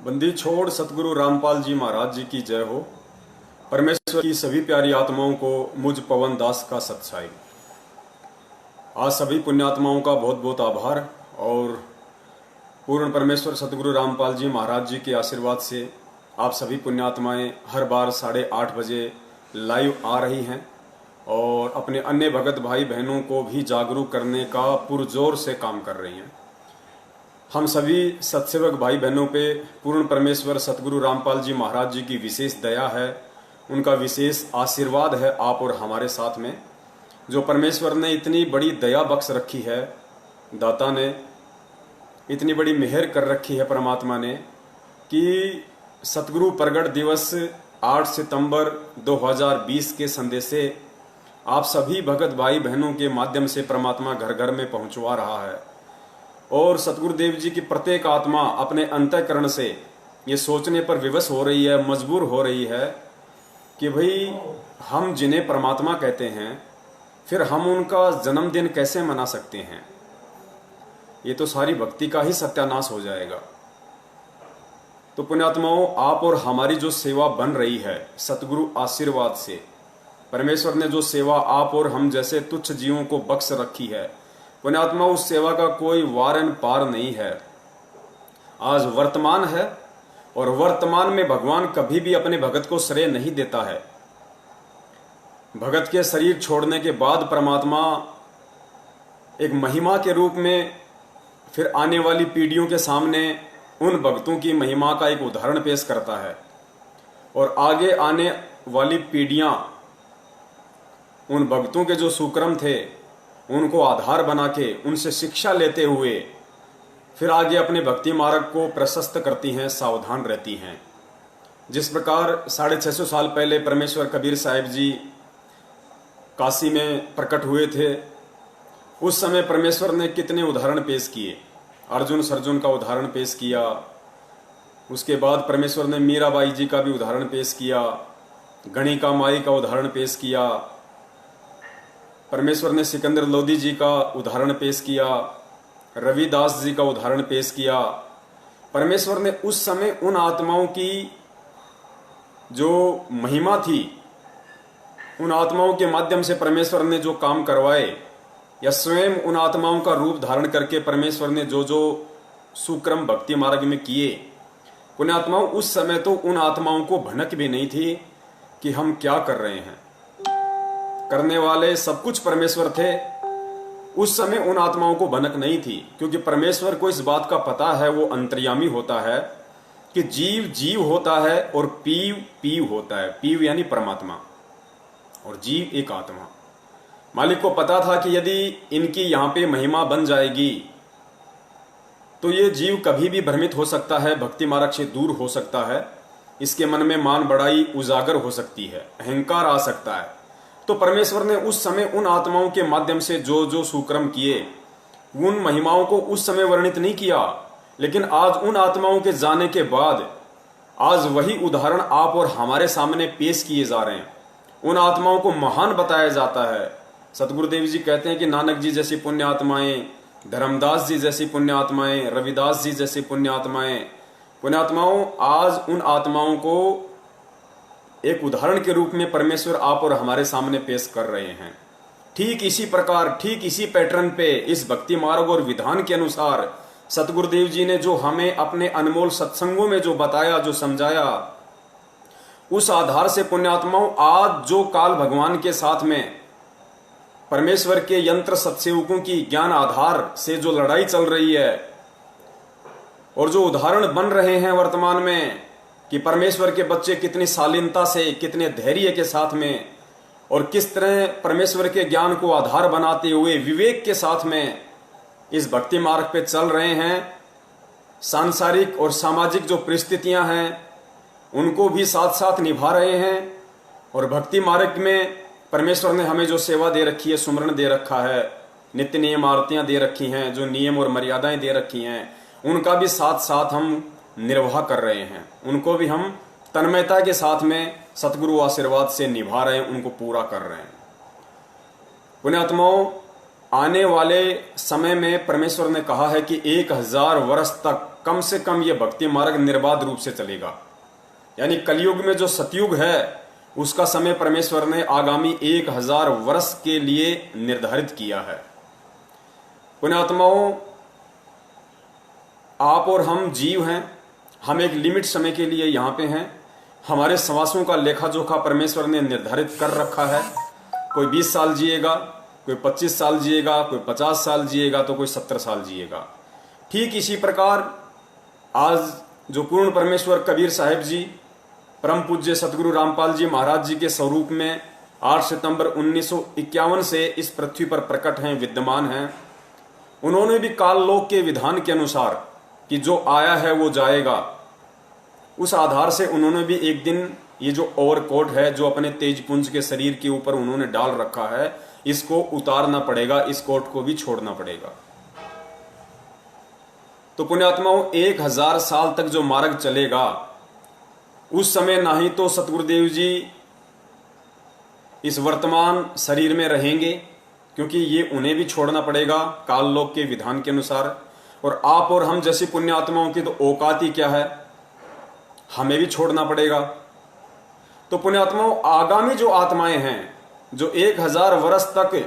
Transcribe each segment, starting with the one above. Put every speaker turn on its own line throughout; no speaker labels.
बंदी छोड़ सतगुरु रामपाल जी महाराज जी की जय हो। परमेश्वर की सभी प्यारी आत्माओं को मुझ पवन दास का सत्साई। आज सभी पुण्यात्माओं का बहुत बहुत आभार और पूर्ण परमेश्वर सतगुरु रामपाल जी महाराज जी के आशीर्वाद से आप सभी पुण्यात्माएं हर बार 8:30 बजे लाइव आ रही हैं और अपने अन्य भगत भाई बहनों को भी जागरूक करने का पुरजोर से काम कर रही हैं। हम सभी सत्सेवक भाई बहनों पे पूर्ण परमेश्वर सतगुरु रामपाल जी महाराज जी की विशेष दया है, उनका विशेष आशीर्वाद है आप और हमारे साथ में। जो परमेश्वर ने इतनी बड़ी दया बख्श रखी है, दाता ने इतनी बड़ी मेहर कर रखी है परमात्मा ने कि सतगुरु प्रगट दिवस 8 सितंबर 2020 के संदेशे आप सभी भगत भाई बहनों के माध्यम से परमात्मा घर घर में पहुंचवा रहा है। और सतगुरुदेव जी की प्रत्येक आत्मा अपने अंतःकरण से ये सोचने पर विवश हो रही है, मजबूर हो रही है कि भाई हम जिन्हें परमात्मा कहते हैं फिर हम उनका जन्मदिन कैसे मना सकते हैं। ये तो सारी भक्ति का ही सत्यानाश हो जाएगा। तो पुण्यात्माओं, आप और हमारी जो सेवा बन रही है सतगुरु आशीर्वाद से, परमेश्वर ने जो सेवा आप और हम जैसे तुच्छ जीवों को बख्श रखी है, पुण्यात्मा उस सेवा का कोई वारन पार नहीं है। आज वर्तमान है और वर्तमान में भगवान कभी भी अपने भगत को श्रेय नहीं देता है। भगत के शरीर छोड़ने के बाद परमात्मा एक महिमा के रूप में फिर आने वाली पीढ़ियों के सामने उन भक्तों की महिमा का एक उदाहरण पेश करता है और आगे आने वाली पीढ़ियां उन भक्तों के जो सुक्रम थे उनको आधार बना के उनसे शिक्षा लेते हुए फिर आगे अपने भक्ति मार्ग को प्रशस्त करती हैं, सावधान रहती हैं। जिस प्रकार 650 साल पहले परमेश्वर कबीर साहिब जी काशी में प्रकट हुए थे, उस समय परमेश्वर ने कितने उदाहरण पेश किए। अर्जुन सर्जुन का उदाहरण पेश किया, उसके बाद परमेश्वर ने मीराबाई जी का भी उदाहरण पेश किया, गणिका माई का उदाहरण पेश किया, परमेश्वर ने सिकंदर लोधी जी का उदाहरण पेश किया, रविदास जी का उदाहरण पेश किया। परमेश्वर ने उस समय उन आत्माओं की जो महिमा थी, उन आत्माओं के माध्यम से परमेश्वर ने जो काम करवाए या स्वयं उन आत्माओं का रूप धारण करके परमेश्वर ने जो जो सुक्रम भक्ति मार्ग में किए, पुण्यात्माओं उस समय तो उन आत्माओं को भनक भी नहीं थी कि हम क्या कर रहे हैं। करने वाले सब कुछ परमेश्वर थे। उस समय उन आत्माओं को भनक नहीं थी, क्योंकि परमेश्वर को इस बात का पता है, वो अंतर्यामी होता है कि जीव जीव होता है और पीव पीव होता है। पीव यानी परमात्मा और जीव एक आत्मा। मालिक को पता था कि यदि इनकी यहां पे महिमा बन जाएगी तो ये जीव कभी भी भ्रमित हो सकता है, भक्ति मार्ग से दूर हो सकता है, इसके मन में मान बढ़ाई उजागर हो सकती है, अहंकार आ सकता है। तो परमेश्वर ने उस समय उन आत्माओं के माध्यम से जो जो सुक्रम किए, उन महिमाओं को उस समय वर्णित नहीं किया, लेकिन आज उन आत्माओं के जाने के बाद आज वही उदाहरण आप और हमारे सामने पेश किए जा रहे हैं। उन आत्माओं को महान बताया जाता है। सतगुरुदेव जी कहते हैं कि नानक जी जैसी पुण्य आत्माएं, धर्मदास जी जैसी पुण्य आत्माएं, रविदास जी जैसी पुण्य आत्माएं, पुण्यात्माओं आज उन आत्माओं को एक उदाहरण के रूप में परमेश्वर आप और हमारे सामने पेश कर रहे हैं। ठीक इसी प्रकार, ठीक इसी पैटर्न पे, इस भक्ति मार्ग और विधान के अनुसार सतगुरुदेव जी ने जो हमें अपने अनमोल सत्संगों में जो बताया, जो समझाया, उस आधार से पुण्यात्माओं आज जो काल भगवान के साथ में परमेश्वर के यंत्र सत्सेवकों की ज्ञान आधार से जो लड़ाई चल रही है और जो उदाहरण बन रहे हैं वर्तमान में कि परमेश्वर के बच्चे कितनी शालीनता से, कितने धैर्य के साथ में और किस तरह परमेश्वर के ज्ञान को आधार बनाते हुए विवेक के साथ में इस भक्ति मार्ग पे चल रहे हैं। सांसारिक और सामाजिक जो परिस्थितियां हैं उनको भी साथ साथ निभा रहे हैं और भक्ति मार्ग में परमेश्वर ने हमें जो सेवा दे रखी है, सुमरण दे रखा है, नित्य नियम आरतियां दे रखी हैं, जो नियम और मर्यादाएं दे रखी हैं, उनका भी साथ साथ हम निर्वाह कर रहे हैं। उनको भी हम तन्मयता के साथ में सतगुरु आशीर्वाद से निभा रहे हैं, उनको पूरा कर रहे हैं। पुण्यात्माओं, आने वाले समय में परमेश्वर ने कहा है कि 1000 वर्ष तक कम से कम ये भक्ति मार्ग निर्बाध रूप से चलेगा। यानी कलयुग में जो सतयुग है उसका समय परमेश्वर ने आगामी 1000 वर्ष के लिए निर्धारित किया है। पुण्यात्माओं, आप और हम जीव हैं, हम एक लिमिट समय के लिए यहाँ पे हैं। हमारे श्वासों का लेखा जोखा परमेश्वर ने निर्धारित कर रखा है। कोई 20 साल जिएगा, कोई 25 साल जिएगा, कोई 50 साल जिएगा, तो कोई 70 साल जिएगा। ठीक इसी प्रकार आज जो पूर्ण परमेश्वर कबीर साहिब जी परम पूज्य सतगुरु रामपाल जी महाराज जी के स्वरूप में 8 सितंबर 1951 से इस पृथ्वी पर प्रकट हैं, विद्यमान हैं। उन्होंने भी काललोक के विधान के अनुसार कि जो आया है वो जाएगा, उस आधार से उन्होंने भी एक दिन ये जो ओवरकोट है जो अपने तेजपुंज के शरीर के ऊपर उन्होंने डाल रखा है, इसको उतारना पड़ेगा, इस कोट को भी छोड़ना पड़ेगा। तो पुण्यात्माओं, 1000 साल तक जो मार्ग चलेगा उस समय ना ही तो सतगुरुदेव जी इस वर्तमान शरीर में रहेंगे, क्योंकि ये उन्हें भी छोड़ना पड़ेगा काललोक के विधान के अनुसार। और आप और हम जैसी पुण्यात्माओं की तो औकात ही क्या है, हमें भी छोड़ना पड़ेगा। तो पुण्यात्माओं, आगामी जो आत्माएं हैं जो 1000 वर्ष तक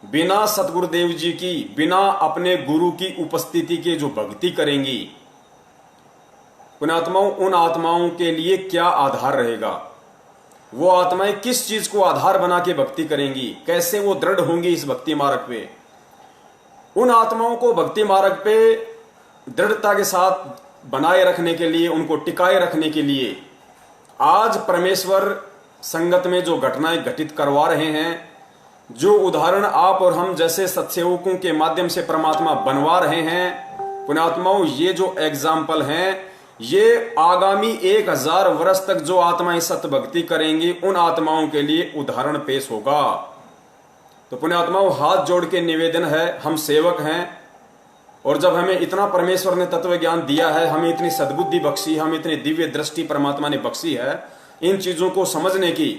बिना सतगुरुदेव जी की, बिना अपने गुरु की उपस्थिति के जो भक्ति करेंगी, पुण्यात्माओं, उन आत्माओं के लिए क्या आधार रहेगा? वो आत्माएं किस चीज को आधार बना के भक्ति करेंगी, कैसे वो दृढ़ होंगी इस भक्ति मार्ग पे? उन आत्माओं को भक्ति मार्ग पे दृढ़ता के साथ बनाए रखने के लिए, उनको टिकाए रखने के लिए आज परमेश्वर संगत में जो घटनाएं घटित करवा रहे हैं, जो उदाहरण आप और हम जैसे सत्सेवकों के माध्यम से परमात्मा बनवा रहे हैं, पुण्यात्माओं, ये जो एग्जाम्पल हैं, ये आगामी 1000 वर्ष तक जो आत्माएं सत्य भक्ति करेंगी उन आत्माओं के लिए उदाहरण पेश होगा। तो पुण्यात्माओं, हाथ जोड़ के निवेदन है, हम सेवक हैं, और जब हमें इतना परमेश्वर ने तत्व ज्ञान दिया है, हमें इतनी सद्बुद्धि बख्शी, हमें इतनी दिव्य दृष्टि परमात्मा ने बख्शी है इन चीजों को समझने की,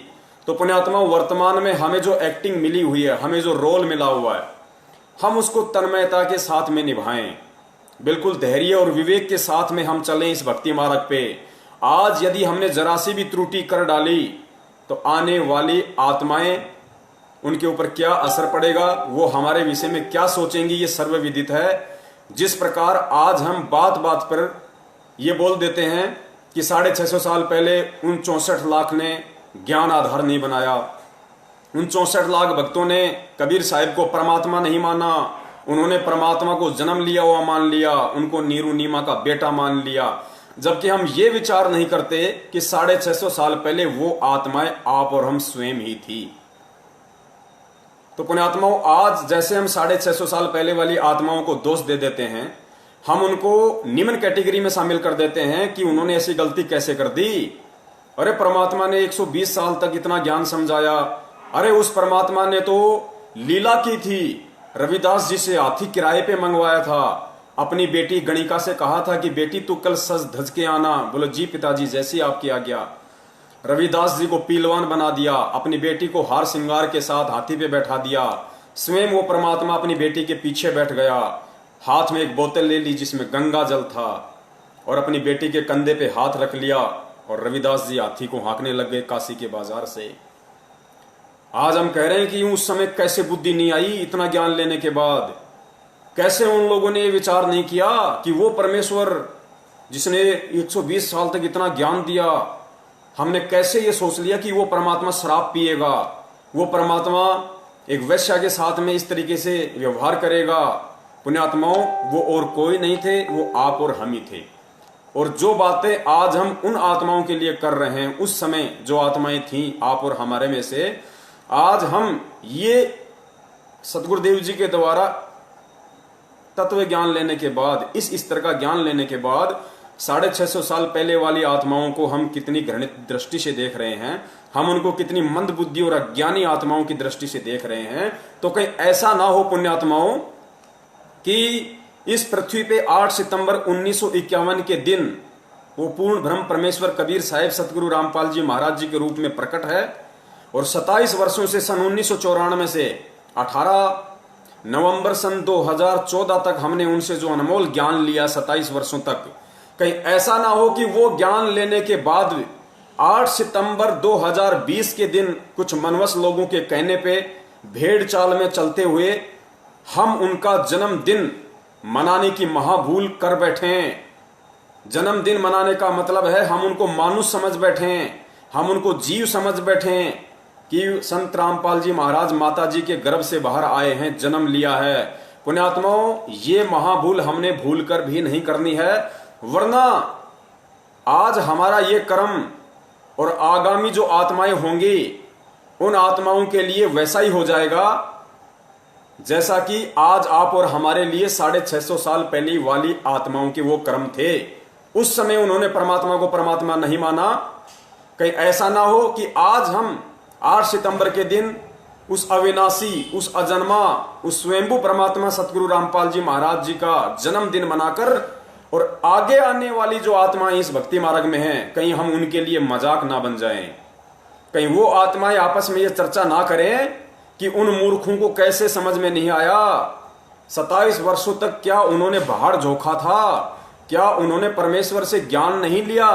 तो पुण्यात्मा वर्तमान में हमें जो एक्टिंग मिली हुई है, हमें जो रोल मिला हुआ है, हम उसको तन्मयता के साथ में निभाएं, बिल्कुल धैर्य और विवेक के साथ में हम चलें इस भक्ति मार्ग पे। आज यदि हमने जरा सी भी त्रुटि कर डाली तो आने वाली आत्माएं, उनके ऊपर क्या असर पड़ेगा, वो हमारे विषय में क्या सोचेंगी, ये सर्वविदित है। जिस प्रकार आज हम बात बात पर ये बोल देते हैं कि 650 साल पहले उन 64 लाख ने ज्ञान आधार नहीं बनाया, उन 64 लाख भक्तों ने कबीर साहिब को परमात्मा नहीं माना, उन्होंने परमात्मा को जन्म लिया हुआ मान लिया, उनको नीरू नीमा का बेटा मान लिया, जबकि हम ये विचार नहीं करते कि 650 साल पहले वो आत्माएं आप और हम स्वयं ही थी। तो पुण्यात्माओं, आज जैसे हम 650 साल पहले वाली आत्माओं को दोष दे देते हैं, हम उनको निम्न कैटेगरी में शामिल कर देते हैं कि उन्होंने ऐसी गलती कैसे कर दी। अरे परमात्मा ने 120 साल तक इतना ज्ञान समझाया, अरे उस परमात्मा ने तो लीला की थी, रविदास जी से हाथी किराए पे मंगवाया था, अपनी बेटी गणिका से कहा था कि बेटी तू कल सज धज के आना, बोलो जी पिताजी जैसी आपकी आज्ञा। रविदास जी को पीलवान बना दिया, अपनी बेटी को हार श्रृंगार के साथ हाथी पे बैठा दिया, स्वयं वो परमात्मा अपनी बेटी के पीछे बैठ गया, हाथ में एक बोतल ले ली जिसमें गंगा जल था और अपनी बेटी के कंधे पे हाथ रख लिया और रविदास जी हाथी को हाँकने लग गए काशी के बाजार से। आज हम कह रहे हैं कि उस समय कैसे बुद्धि नहीं आई, इतना ज्ञान लेने के बाद कैसे उन लोगों ने विचार नहीं किया कि वो परमेश्वर जिसने 120 साल तक इतना ज्ञान दिया, हमने कैसे ये सोच लिया कि वो परमात्मा शराब पिएगा, वो परमात्मा एक वैश्या के साथ में इस तरीके से व्यवहार करेगा। पुण्यात्माओं, वो और कोई नहीं थे, वो आप और हम ही थे। और जो बातें आज हम उन आत्माओं के लिए कर रहे हैं, उस समय जो आत्माएं थीं आप और हमारे में से, आज हम ये सतगुरुदेव जी के द्वारा तत्व ज्ञान लेने के बाद, इस स्तर का ज्ञान लेने के बाद 650 साल पहले वाली आत्माओं को हम कितनी घृणित दृष्टि से देख रहे हैं, हम उनको कितनी मंद बुद्धि और अज्ञानी आत्माओं की दृष्टि से देख रहे हैं। तो कहीं ऐसा ना हो पुण्यात्माओं कि इस पृथ्वी पे 8 सितंबर 1951 के दिन वो पूर्ण ब्रह्म परमेश्वर कबीर साहिब सतगुरु रामपाल जी महाराज जी के रूप में प्रकट है और 27 वर्षों से सन 1994 से 18 नवंबर सन 2014 तक हमने उनसे जो अनमोल ज्ञान लिया 27 वर्षों तक, कहीं ऐसा ना हो कि वो ज्ञान लेने के बाद 8 सितंबर 2020 के दिन कुछ मनवस लोगों के कहने पे भेड़ चाल में चलते हुए हम उनका जन्मदिन मनाने की महाभूल कर बैठे। जन्मदिन मनाने का मतलब है हम उनको मानुष समझ बैठे, हम उनको जीव समझ बैठे कि संत रामपाल जी महाराज माता जी के गर्भ से बाहर आए हैं, जन्म लिया है। पुण्यात्माओं, ये महाभूल हमने भूल कर भी नहीं करनी है, वरना आज हमारा ये कर्म और आगामी जो आत्माएं होंगी उन आत्माओं के लिए वैसा ही हो जाएगा जैसा कि आज आप और हमारे लिए 650 साल पहले वाली आत्माओं के वो कर्म थे। उस समय उन्होंने परमात्मा को परमात्मा नहीं माना। कहीं ऐसा ना हो कि आज हम 8 सितंबर के दिन उस अविनाशी, उस अजन्मा, उस स्वयंभू परमात्मा सतगुरु रामपाल जी महाराज जी का जन्मदिन मनाकर और आगे आने वाली जो आत्माएं इस भक्ति मार्ग में हैं, कहीं हम उनके लिए मजाक ना बन जाएं। कहीं वो आत्माएं आपस में ये चर्चा ना करें कि उन मूर्खों को कैसे समझ में नहीं आया, 27 वर्षों तक क्या उन्होंने बाहर झोंका था, क्या उन्होंने परमेश्वर से ज्ञान नहीं लिया,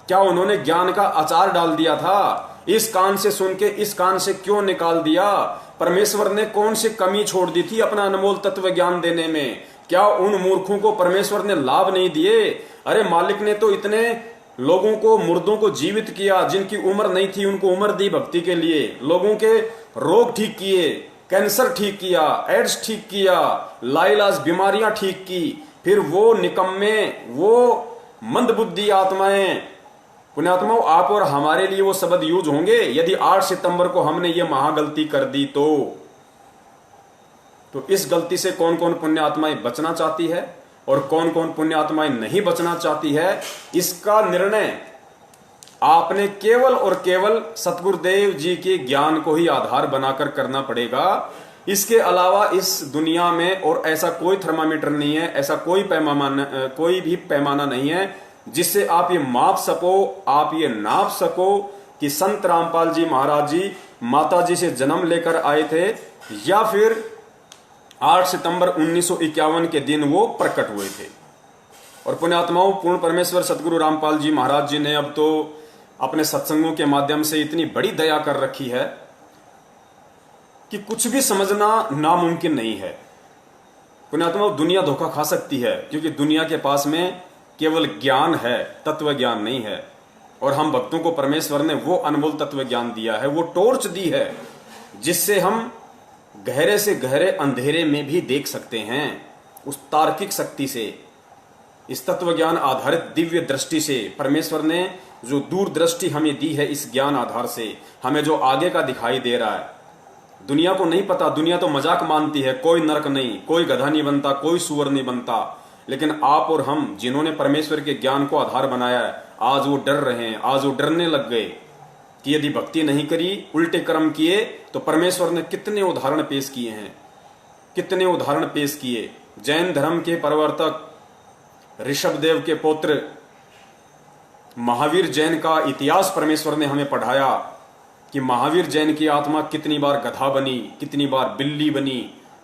क्या उन्होंने ज्ञान का अचार डाल दिया था, इस कान से सुन के इस कान से क्यों निकाल दिया, परमेश्वर ने कौन सी कमी छोड़ दी थी अपना अनमोल तत्व ज्ञान देने में, क्या उन मूर्खों को परमेश्वर ने लाभ नहीं दिए। अरे मालिक ने तो इतने लोगों को, मुर्दों को जीवित किया, जिनकी उम्र नहीं थी उनको उम्र दी भक्ति के लिए, लोगों के रोग ठीक किए, कैंसर ठीक किया, एड्स ठीक किया, लाइलाज बीमारियां ठीक की। फिर वो निकम्मे, वो मंदबुद्धि आत्माएं, पुण्यात्माओं, आप और हमारे लिए वो शब्द यूज होंगे यदि 8 सितंबर को हमने ये महागलती कर दी तो इस गलती से कौन कौन पुण्य आत्माएं बचना चाहती है और कौन कौन पुण्य आत्माएं नहीं बचना चाहती है, इसका निर्णय आपने केवल और केवल सतगुरुदेव जी के ज्ञान को ही आधार बनाकर करना पड़ेगा। इसके अलावा इस दुनिया में और ऐसा कोई थर्मामीटर नहीं है, ऐसा कोई भी पैमाना नहीं है जिससे आप ये माप सको, आप ये नाप सको कि संत रामपाल जी महाराज जी माता जी से जन्म लेकर आए थे या फिर 8 सितंबर 1951 के दिन वो प्रकट हुए थे। और पुण्यात्माओं, पूर्ण परमेश्वर सतगुरु रामपाल जी महाराज जी ने अब तो अपने सत्संगों के माध्यम से इतनी बड़ी दया कर रखी है कि कुछ भी समझना नामुमकिन नहीं है। पुण्यात्माओं, दुनिया धोखा खा सकती है क्योंकि दुनिया के पास में केवल ज्ञान है, तत्व ज्ञान नहीं है। और हम भक्तों को परमेश्वर ने वो अनमोल तत्व ज्ञान दिया है, वो टॉर्च दी है जिससे हम गहरे से गहरे अंधेरे में भी देख सकते हैं। उस तार्किक शक्ति से, इस तत्व ज्ञान आधारित दिव्य दृष्टि से परमेश्वर ने जो दूरदृष्टि हमें दी है, इस ज्ञान आधार से हमें जो आगे का दिखाई दे रहा है। दुनिया को नहीं पता, दुनिया तो मजाक मानती है, कोई नरक नहीं, कोई गधा नहीं बनता, कोई सुअर नहीं बनता। लेकिन आप और हम जिन्होंने परमेश्वर के ज्ञान को आधार बनाया है, आज वो डर रहे हैं, आज वो डरने लग गए कि यदि भक्ति नहीं करी, उल्टे कर्म किए तो परमेश्वर ने कितने उदाहरण पेश किए हैं, कितने उदाहरण पेश किए। जैन धर्म के प्रवर्तक ऋषभदेव के पुत्र महावीर जैन का इतिहास परमेश्वर ने हमें पढ़ाया कि महावीर जैन की आत्मा कितनी बार गधा बनी, कितनी बार बिल्ली बनी,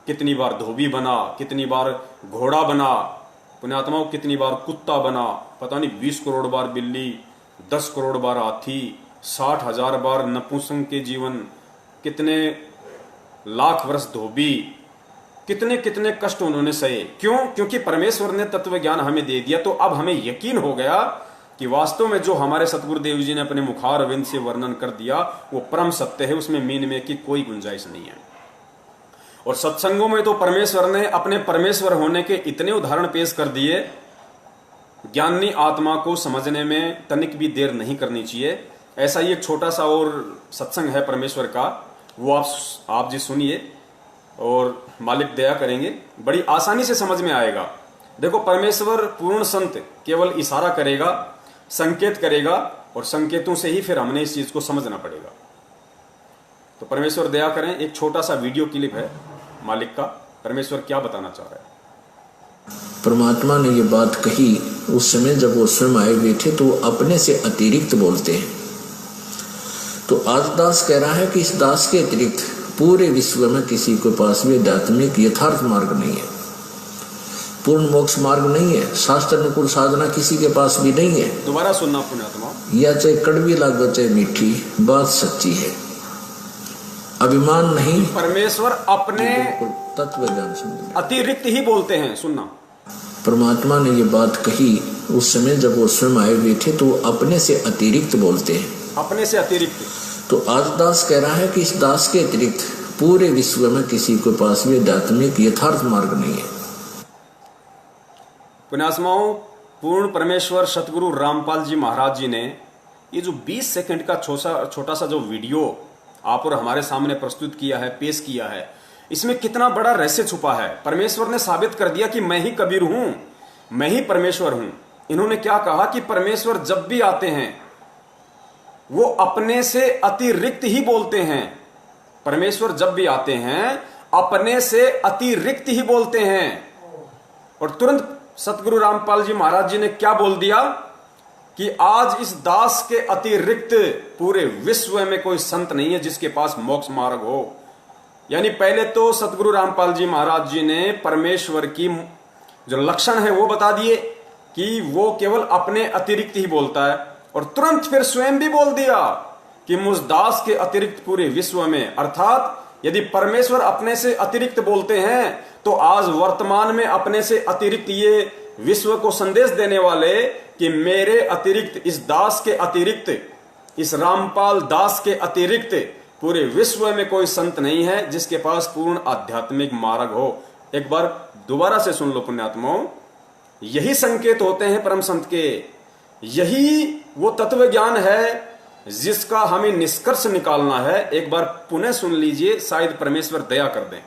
कितनी बार धोबी बना, कितनी बार घोड़ा बना, पुण्यात्माओं कितनी बार कुत्ता बना, पता नहीं 20 करोड़ बार बिल्ली, 10 करोड़ बार हाथी, 60,000 बार नपुंसक के जीवन, कितने लाख वर्ष धोबी, कितने कितने कष्ट उन्होंने सहे। क्यों? क्योंकि परमेश्वर ने तत्व ज्ञान हमें दे दिया। तो अब हमें यकीन हो गया कि वास्तव में जो हमारे सतगुरुदेव जी ने अपने मुखार अरविंद से वर्णन कर दिया वो परम सत्य है, उसमें मीन में की कोई गुंजाइश नहीं है। और सत्संगों में तो परमेश्वर ने अपने परमेश्वर होने के इतने उदाहरण पेश कर दिए, ज्ञानी आत्मा को समझने में तनिक भी देर नहीं करनी चाहिए। ऐसा ही एक छोटा सा और सत्संग है परमेश्वर का, वो आप जी सुनिए और मालिक दया करेंगे, बड़ी आसानी से समझ में आएगा। देखो, परमेश्वर पूर्ण संत केवल इशारा करेगा, संकेत करेगा और संकेतों से ही फिर हमने इस चीज को समझना पड़ेगा। तो परमेश्वर दया करें, एक छोटा सा वीडियो क्लिप है मालिक का, परमेश्वर क्या बताना चाह रहा है।
परमात्मा ने ये बात कही उस समय जब वो स्वयं आए हुए थे, तो वो अपने से अतिरिक्त बोलते हैं। तो आज दास कह रहा है कि इस दास के अतिरिक्त पूरे विश्व में किसी के पास भी आध्यात्मिक यथार्थ मार्ग नहीं है, पूर्ण मोक्ष मार्ग नहीं है, शास्त्र अनुकूल साधना किसी के पास भी नहीं है।
दोबारा सुनना पुण्यात्मा,
या चाहे कड़वी लागो चाहे मीठी, बात सच्ची है। अभिमान नहीं,
परमेश्वर अपने
तत्व ज्ञान समझ
अतिरिक्त ही बोलते हैं। सुनना,
परमात्मा ने ये बात कही उस समय जब वो स्वयं आए हुए थे, तो अपने से अतिरिक्त बोलते हैं,
अपने से अतिरिक्त।
तो आज दास कह रहा है कि इस दास के अतिरिक्त पूरे विश्व में किसी के पास भी आध्यात्मिक यथार्थ मार्ग नहीं है।
पुण्यात्माओं, पूर्ण परमेश्वर सतगुरु रामपाल जी महाराज जी ने ये जो 20 सेकंड का छोटा सा जो वीडियो आप और हमारे सामने प्रस्तुत किया है, पेश किया है, इसमें कितना बड़ा रहस्य छुपा है। परमेश्वर ने साबित कर दिया कि मैं ही कबीर हूं, मैं ही परमेश्वर हूं। इन्होंने क्या कहा कि परमेश्वर जब भी आते हैं वो अपने से अतिरिक्त ही बोलते हैं। परमेश्वर जब भी आते हैं अपने से अतिरिक्त ही बोलते हैं। और तुरंत सतगुरु रामपाल जी महाराज जी ने क्या बोल दिया कि आज इस दास के अतिरिक्त पूरे विश्व में कोई संत नहीं है जिसके पास मोक्ष मार्ग हो। यानी पहले तो सतगुरु रामपाल जी महाराज जी ने परमेश्वर की जो लक्षण है वो बता दिए कि वो केवल अपने अतिरिक्त ही बोलता है, और तुरंत फिर स्वयं भी बोल दिया कि मुझ दास के अतिरिक्त पूरे विश्व में, अर्थात यदि परमेश्वर अपने से अतिरिक्त बोलते हैं तो आज वर्तमान में अपने से अतिरिक्त ये विश्व को संदेश देने वाले कि मेरे अतिरिक्त, इस दास के अतिरिक्त, इस रामपाल दास के अतिरिक्त पूरे विश्व में कोई संत नहीं है जिसके पास पूर्ण आध्यात्मिक मार्ग हो। एक बार दोबारा से सुन लो पुण्यात्माओं, यही संकेत होते हैं परम संत के, यही वो तत्व ज्ञान है जिसका हमें निष्कर्ष निकालना है। एक बार पुनः सुन लीजिए, शायद परमेश्वर दया कर दें।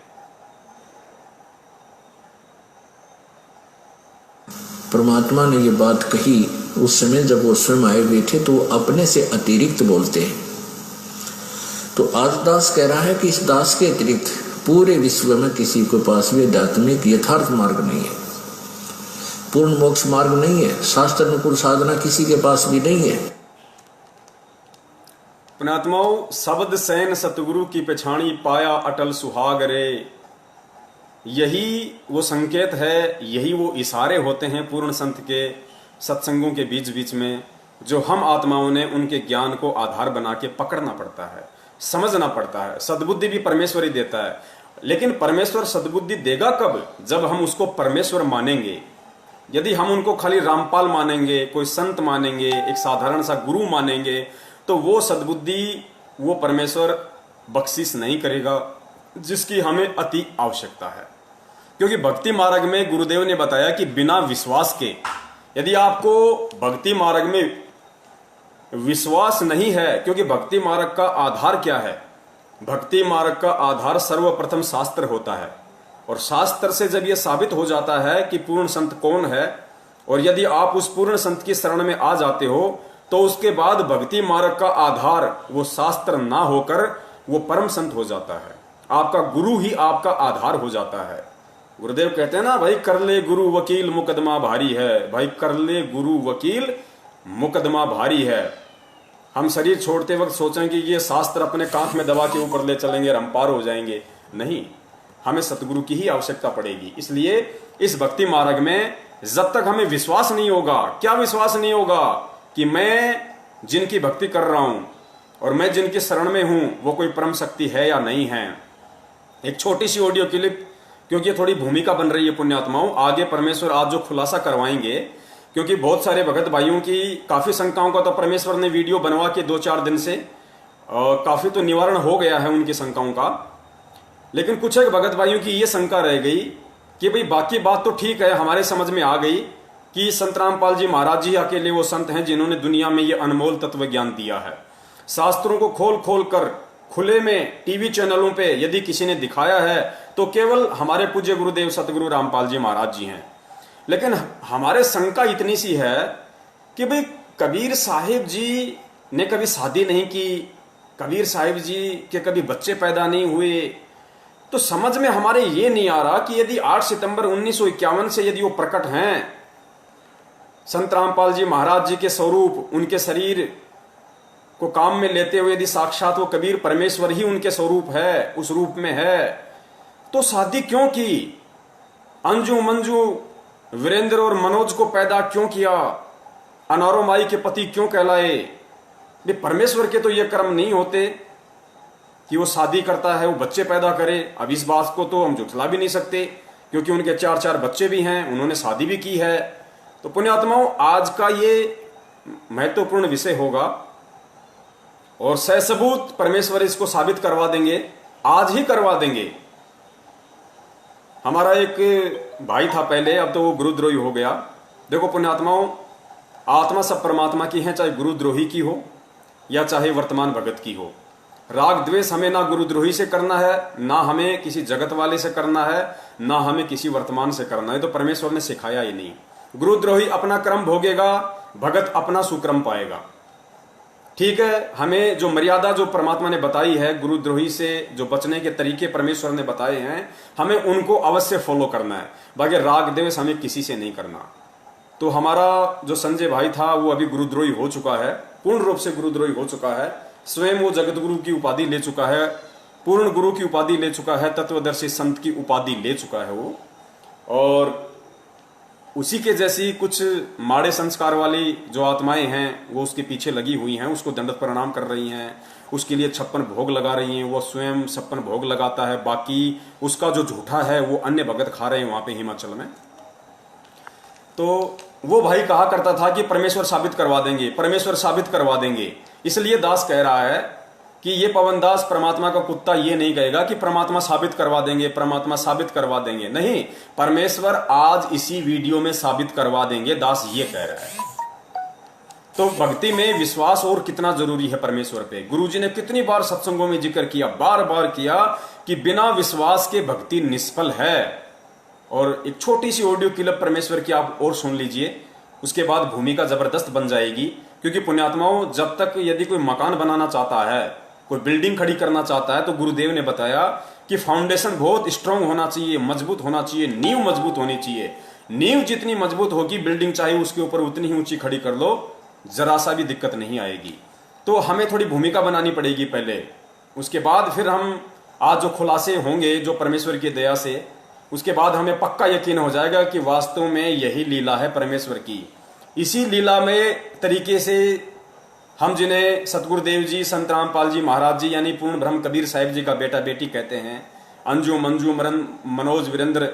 परमात्मा ने ये बात कही उस समय जब वो स्वयं आए हुए थे, तो अपने से अतिरिक्त बोलते हैं। तो आज दास कह रहा है कि इस दास के अतिरिक्त पूरे विश्व में किसी के पास भी आध्यात्मिक यथार्थ मार्ग नहीं है, पूर्ण मोक्ष मार्ग नहीं है, शास्त्र अनुकूल साधना किसी के पास भी नहीं है।
पुण्यात्माओं, शब्द सैन सतगुरु की पेछाणी पाया अटल सुहाग रे, यही वो संकेत है, यही वो इशारे होते हैं पूर्ण संत के सत्संगों के बीच बीच में, जो हम आत्माओं ने उनके ज्ञान को आधार बना के पकड़ना पड़ता है, समझना पड़ता है। सद्बुद्धि भी परमेश्वर ही देता है, लेकिन परमेश्वर सद्बुद्धि देगा कब? जब हम उसको परमेश्वर मानेंगे। यदि हम उनको खाली रामपाल मानेंगे, कोई संत मानेंगे, एक साधारण सा गुरु मानेंगे, तो वो सद्बुद्धि, वो परमेश्वर बख्शिश नहीं करेगा जिसकी हमें अति आवश्यकता है। क्योंकि भक्ति मार्ग में गुरुदेव ने बताया कि बिना विश्वास के, यदि आपको भक्ति मार्ग में विश्वास नहीं है, क्योंकि भक्ति मार्ग का आधार क्या है? भक्ति मार्ग का आधार सर्वप्रथम शास्त्र होता है, और शास्त्र से जब यह साबित हो जाता है कि पूर्ण संत कौन है, और यदि आप उस पूर्ण संत की शरण में आ जाते हो, तो उसके बाद भक्ति मार्ग का आधार वो शास्त्र ना होकर वो परम संत हो जाता है। आपका गुरु ही आपका आधार हो जाता है। गुरुदेव कहते हैं ना, भाई कर ले गुरु वकील मुकदमा भारी है, भाई कर ले गुरु वकील मुकदमा भारी है। हम शरीर छोड़ते वक्त सोचें कि ये शास्त्र अपने कांख में दबा के ऊपर ले चलेंगे, हम पार हो जाएंगे, नहीं, हमें सतगुरु की ही आवश्यकता पड़ेगी। इसलिए इस भक्ति मार्ग में जब तक हमें विश्वास नहीं होगा, क्या विश्वास नहीं होगा कि मैं जिनकी भक्ति कर रहा हूं और मैं जिनकी शरण में हूं वो कोई परम शक्ति है या नहीं है। एक छोटी सी ऑडियो क्लिप, क्योंकि ये थोड़ी भूमिका बन रही है पुण्यात्माओं, आगे परमेश्वर आज जो खुलासा करवाएंगे, क्योंकि बहुत सारे भगत भाइयों की काफी शंकाओं का तो परमेश्वर ने वीडियो बनवा के 2-4 दिन से काफी तो निवारण हो गया है उनकी शंकाओं का, लेकिन कुछ एक भगत भाइयों की ये शंका रह गई कि भाई बाकी बात तो ठीक है, हमारे समझ में आ गई कि संत रामपाल जी महाराज जी अकेले वो संत हैं जिन्होंने दुनिया में ये अनमोल तत्व ज्ञान दिया है। शास्त्रों को खोल खोल कर खुले में टीवी चैनलों पे यदि किसी ने दिखाया है तो केवल हमारे पूज्य गुरुदेव सतगुरु रामपाल जी महाराज जी हैं। लेकिन हमारे शंका इतनी सी है कि भाई कबीर साहिब जी ने कभी शादी नहीं की, कबीर साहिब जी के कभी बच्चे पैदा नहीं हुए, तो समझ में हमारे ये नहीं आ रहा कि यदि 8 सितंबर 1951 से यदि वो प्रकट हैं, संत रामपाल जी महाराज जी के स्वरूप, उनके शरीर को काम में लेते हुए यदि साक्षात वो कबीर परमेश्वर ही उनके स्वरूप है, उस रूप में है, तो शादी क्यों की? अंजू मंजू वीरेंद्र और मनोज को पैदा क्यों किया? अनारो माई के पति क्यों कहलाए? ये परमेश्वर के तो ये कर्म नहीं होते कि वो शादी करता है, वो बच्चे पैदा करे। अब इस बात को तो हम झुठला भी नहीं सकते, क्योंकि उनके 4 बच्चे भी हैं, उन्होंने शादी भी की है। तो पुण्यात्माओं, आज का ये महत्वपूर्ण विषय होगा और ससबूत परमेश्वर इसको साबित करवा देंगे, आज ही करवा देंगे। हमारा एक भाई था पहले, अब तो वो गुरुद्रोही हो गया। देखो पुण्यात्माओं, आत्मा सब परमात्मा की है, चाहे गुरुद्रोही की हो या चाहे वर्तमान भगत की हो। राग द्वेष हमें ना गुरुद्रोही से करना है, ना हमें किसी जगत वाले से करना है, ना हमें किसी वर्तमान से करना है। तो परमेश्वर ने सिखाया ही नहीं। गुरुद्रोही अपना कर्म भोगेगा, भगत अपना सुक्रम पाएगा। ठीक है, हमें जो मर्यादा जो परमात्मा ने बताई है, गुरुद्रोही से जो बचने के तरीके परमेश्वर ने बताए हैं, हमें उनको अवश्य फॉलो करना है। बाकी राग द्वेष हमें किसी से नहीं करना। तो हमारा जो संजय भाई था वो अभी गुरुद्रोही हो चुका है, पूर्ण रूप से गुरुद्रोही हो चुका है। स्वयं वो जगत गुरु की उपाधि ले चुका है, पूर्ण गुरु की उपाधि ले चुका है, तत्वदर्शी संत की उपाधि ले चुका है वो। और उसी के जैसी कुछ माड़े संस्कार वाली जो आत्माएं हैं वो उसके पीछे लगी हुई हैं, उसको दंडवत प्रणाम कर रही हैं, उसके लिए 56 भोग लगा रही हैं। वो स्वयं 56 भोग लगाता है, बाकी उसका जो झूठा है वो अन्य भगत खा रहे हैं वहां पे हिमाचल में। तो वो भाई कहा करता था कि परमेश्वर साबित करवा देंगे, परमेश्वर साबित करवा देंगे। इसलिए दास कह रहा है कि ये पवन दास परमात्मा का कुत्ता ये नहीं कहेगा कि परमात्मा साबित करवा देंगे, परमात्मा साबित करवा देंगे। नहीं, परमेश्वर आज इसी वीडियो में साबित करवा देंगे, दास ये कह रहा है। तो भक्ति में विश्वास और कितना जरूरी है परमेश्वर पे। गुरुजी ने कितनी बार सत्संगों में जिक्र किया, बार बार किया कि बिना विश्वास के भक्ति निष्फल है। और एक छोटी सी ऑडियो क्लिप परमेश्वर की आप और सुन लीजिए, उसके बाद भूमिका जबरदस्त बन जाएगी। क्योंकि पुण्यात्माओं, जब तक यदि कोई मकान बनाना चाहता है, कोई बिल्डिंग खड़ी करना चाहता है, तो गुरुदेव ने बताया कि फाउंडेशन बहुत स्ट्रांग होना चाहिए, मजबूत होना चाहिए, नींव मजबूत होनी चाहिए। नींव जितनी मजबूत होगी, बिल्डिंग चाहे उसके ऊपर उतनी ही ऊंची खड़ी कर लो, जरा सा भी दिक्कत नहीं आएगी। तो हमें थोड़ी भूमिका बनानी पड़ेगी पहले, उसके बाद फिर हम आज जो खुलासे होंगे जो परमेश्वर की दया से, उसके बाद हमें पक्का यकीन हो जाएगा कि वास्तव में यही लीला है परमेश्वर की। इसी लीला में तरीके से हम जिन्हें सतगुरुदेव जी, संत रामपाल जी महाराज जी यानी पूर्ण ब्रह्म कबीर साहिब जी का बेटा बेटी कहते हैं, अंजू मंजू मरन मनोज वीरेंद्र,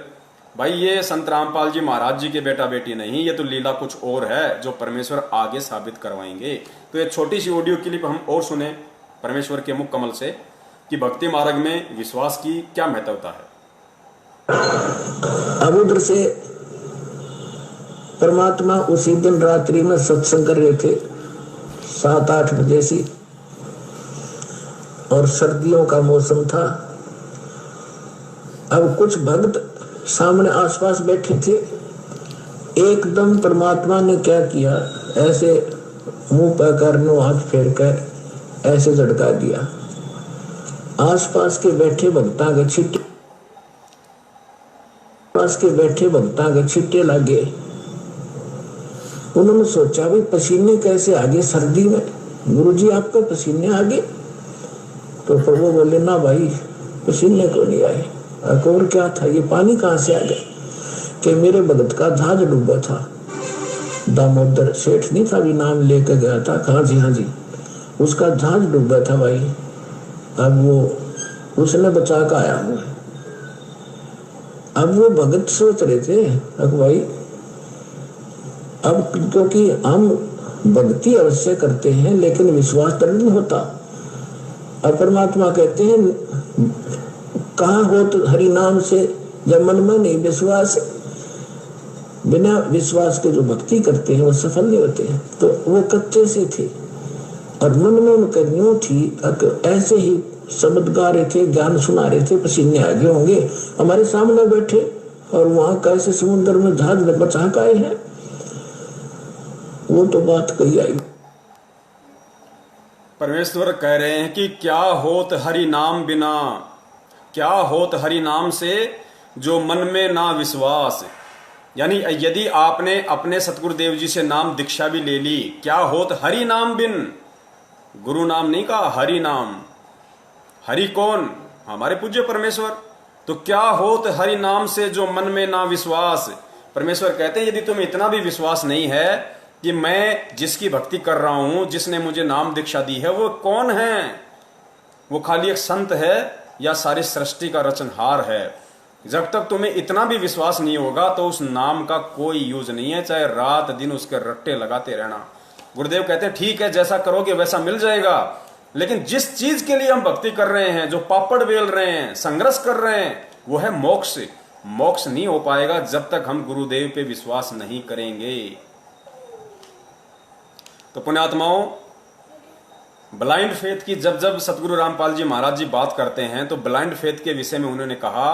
भाई ये संत रामपाल जी महाराज जी के बेटा बेटी नहीं, ये तो लीला कुछ और है जो परमेश्वर आगे साबित करवाएंगे। तो ये छोटी सी ऑडियो क्लिप हम और सुने परमेश्वर के मुख कमल से कि भक्ति मार्ग में विश्वास की क्या महत्वता है।
अब उधर से परमात्मा उसी दिन रात्रि में सत्संग कर रहे थे 7-8 बजे से, और सर्दियों का मौसम था। अब कुछ भक्त सामने आसपास बैठे थे। एकदम परमात्मा ने क्या किया, ऐसे मुंह पर करनो हाथ फेर कर ऐसे झटका दिया। आसपास के बैठे भक्ता के छिट्टे, पास के बैठे भक्ता के छिट्टे लगे। उन्होंने सोचा भाई पसीने कैसे आगे सर्दी में, गुरुजी आपके पसीने आगे? तो प्रभु बोले ना भाई पसीने को नहीं आए। और क्या था, ये पानी कहाँ से आ गया? कि मेरे भगत का जहाज डूबा था, दामोदर सेठ नहीं था भी नाम लेकर गया था, कहाँ जी, हाँ जी, उसका जहाज डूबा था भाई। अब वो उसने बचा कर आया हूँ। अब वो भगत सोच रहे थे अब भाई, अब क्योंकि हम भक्ति अवश्य करते हैं लेकिन विश्वास तो नहीं होता। और परमात्मा कहते हैं कहाँ हो तो हरि नाम से, जब मन में नहीं विश्वास, बिना विश्वास के जो भक्ति करते हैं वो सफल नहीं होते हैं। तो वो कच्चे से थे और मन में उनका यूं थी, ऐसे ही शब्द गा रहे थे, ज्ञान सुना रहे थे, पसीने आगे होंगे, हमारे सामने बैठे और वहां कैसे समुद्र में जहाज में बचा के आए हैं। वो तो बात कही आई।
परमेश्वर कह रहे हैं कि क्या होत हरि नाम बिना, क्या होत हरि नाम से जो मन में ना विश्वास। यानी यदि आपने अपने सतगुरुदेव जी से नाम दीक्षा भी ले ली, क्या होत हरि नाम बिन, गुरु नाम नहीं कहा, हरि नाम। हरि कौन? हमारे पूज्य परमेश्वर। तो क्या होत हरि नाम से जो मन में ना विश्वास। परमेश्वर कहते हैं यदि तुम्हें इतना भी विश्वास नहीं है कि मैं जिसकी भक्ति कर रहा हूं, जिसने मुझे नाम दीक्षा दी है, वो कौन है, वो खाली एक संत है या सारी सृष्टि का रचनहार है, जब तक तुम्हें इतना भी विश्वास नहीं होगा तो उस नाम का कोई यूज नहीं है, चाहे रात दिन उसके रट्टे लगाते रहना। गुरुदेव कहते हैं ठीक है, जैसा करोगे वैसा मिल जाएगा, लेकिन जिस चीज के लिए हम भक्ति कर रहे हैं, जो पापड़ बेल रहे हैं, संघर्ष कर रहे हैं, वो है मोक्ष। मोक्ष नहीं हो पाएगा जब तक हम गुरुदेव पे विश्वास नहीं करेंगे। तो पुण्यात्माओं, ब्लाइंड फेथ की जब जब सतगुरु रामपाल जी महाराज जी बात करते हैं तो ब्लाइंड फेथ के विषय में उन्होंने कहा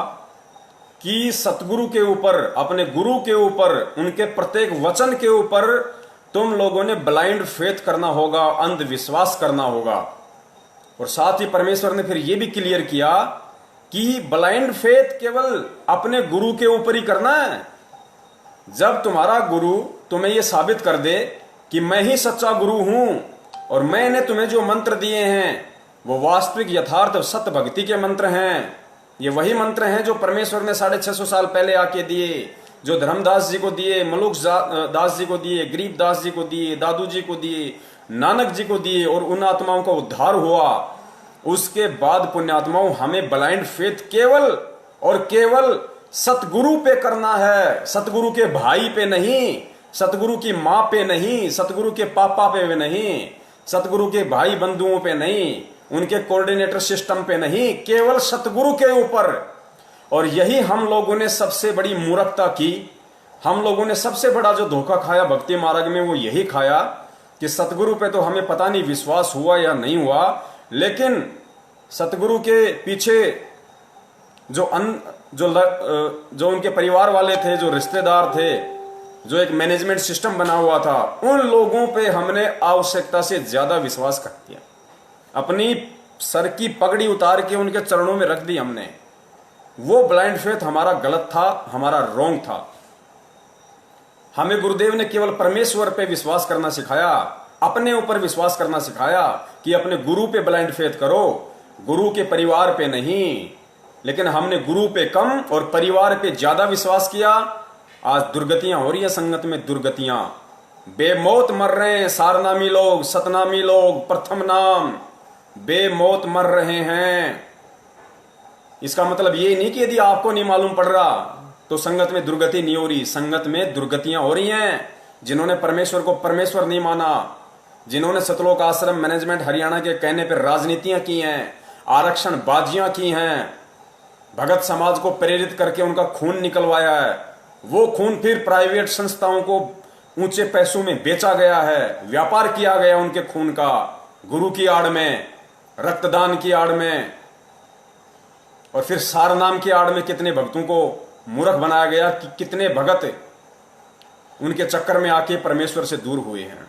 कि सतगुरु के ऊपर, अपने गुरु के ऊपर, उनके प्रत्येक वचन के ऊपर तुम लोगों ने ब्लाइंड फेथ करना होगा, अंधविश्वास करना होगा। और साथ ही परमेश्वर ने फिर यह भी क्लियर किया कि ब्लाइंड फेथ केवल अपने गुरु के ऊपर ही करना है। जब तुम्हारा गुरु तुम्हें यह साबित कर दे कि मैं ही सच्चा गुरु हूं और मैंने तुम्हें जो मंत्र दिए हैं वो वास्तविक यथार्थ सत्य भक्ति के मंत्र हैं, ये वही मंत्र हैं जो परमेश्वर ने 650 साल पहले आके दिए, जो धर्मदास जी को दिए, मलुक दास जी को दिए, गरीबदास जी को दिए, दादू जी को दिए, नानक जी को दिए, और उन आत्माओं का उद्धार हुआ। उसके बाद पुण्यात्माओं, हमें ब्लाइंड फेथ केवल और केवल सतगुरु पे करना है, सतगुरु के भाई पे नहीं, सतगुरु की मां पे नहीं, सतगुरु के पापा पे नहीं, सतगुरु के भाई बंधुओं पे नहीं, उनके कोऑर्डिनेटर सिस्टम पे नहीं, केवल सतगुरु के ऊपर। और यही हम लोगों ने सबसे बड़ी मूर्खता की, हम लोगों ने सबसे बड़ा जो धोखा खाया भक्ति मार्ग में वो यही खाया कि सतगुरु पे तो हमें पता नहीं विश्वास हुआ या नहीं हुआ, लेकिन सतगुरु के पीछे जो उनके परिवार वाले थे, जो रिश्तेदार थे, जो एक मैनेजमेंट सिस्टम बना हुआ था, उन लोगों पे हमने आवश्यकता से ज्यादा विश्वास कर दिया, अपनी सर की पगड़ी उतार के उनके चरणों में रख दी हमने। वो ब्लाइंड फेथ हमारा गलत था, हमारा रॉन्ग था। हमें गुरुदेव ने केवल परमेश्वर पे विश्वास करना सिखाया, अपने ऊपर विश्वास करना सिखाया कि अपने गुरु पे ब्लाइंड फेथ करो, गुरु के परिवार पे नहीं। लेकिन हमने गुरु पे कम और परिवार पे ज्यादा विश्वास किया। आज दुर्गतियां हो रही है संगत में, दुर्गतियां, बेमौत मर रहे हैं सारनामी लोग, सतनामी लोग, प्रथम नाम बेमौत मर रहे हैं। इसका मतलब ये नहीं कि यदि आपको नहीं मालूम पड़ रहा तो संगत में दुर्गति नहीं हो रही, संगत में दुर्गतियां हो रही हैं। जिन्होंने परमेश्वर को परमेश्वर नहीं माना, जिन्होंने सतलोक आश्रम मैनेजमेंट हरियाणा के कहने पर राजनीतियां की हैं, आरक्षण बाजियां की हैं, भगत समाज को प्रेरित करके उनका खून निकलवाया है, वो खून फिर प्राइवेट संस्थाओं को ऊंचे पैसों में बेचा गया है, व्यापार किया गया उनके खून का, गुरु की आड़ में, रक्तदान की आड़ में, और फिर सार नाम की आड़ में कितने भक्तों को मूर्ख बनाया गया कि कितने भगत उनके चक्कर में आके परमेश्वर से दूर हुए हैं।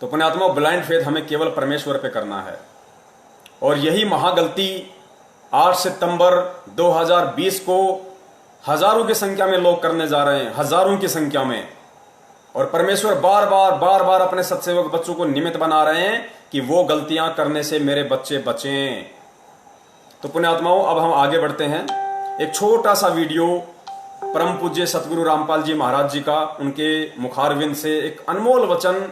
तो पुण्यात्मा, ब्लाइंड फेथ हमें केवल परमेश्वर पे करना है। और यही महागलती 8 सितंबर 2020 को हजारों की संख्या में लोग करने जा रहे हैं, हजारों की संख्या में। और परमेश्वर बार बार अपने सत्सेवक बच्चों को निमित्त बना रहे हैं कि वो गलतियां करने से मेरे बच्चे बचें। तो पुण्यात्माओं, अब हम आगे बढ़ते हैं। एक छोटा सा वीडियो परम पूज्य सतगुरु रामपाल जी महाराज जी का, उनके मुखारविंद से एक अनमोल वचन।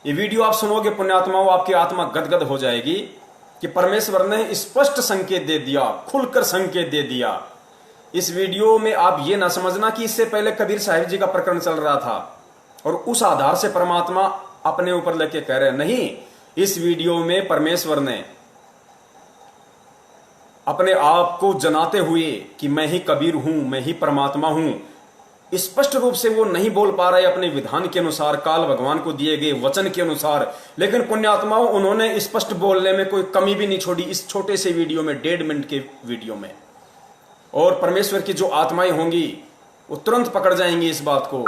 ये वीडियो आप सुनोगे पुण्यात्माओं, आपकी आत्मा गदगद हो जाएगी कि परमेश्वर ने स्पष्ट संकेत दे दिया, खुलकर संकेत दे दिया। इस वीडियो में आप ये ना समझना कि इससे पहले कबीर साहिब जी का प्रकरण चल रहा था और उस आधार से परमात्मा अपने ऊपर लेके कह रहे हैं, नहीं। इस वीडियो में परमेश्वर ने अपने आप को जनाते हुए कि मैं ही कबीर हूं, मैं ही परमात्मा हूं, स्पष्ट रूप से वो नहीं बोल पा रहे अपने विधान के अनुसार, काल भगवान को दिए गए वचन के अनुसार, लेकिन पुण्यात्माओं उन्होंने स्पष्ट बोलने में कोई कमी भी नहीं छोड़ी इस छोटे से वीडियो में, 1.5 मिनट के वीडियो में। और परमेश्वर की जो आत्माएं होंगी वो तुरंत पकड़ जाएंगी इस बात को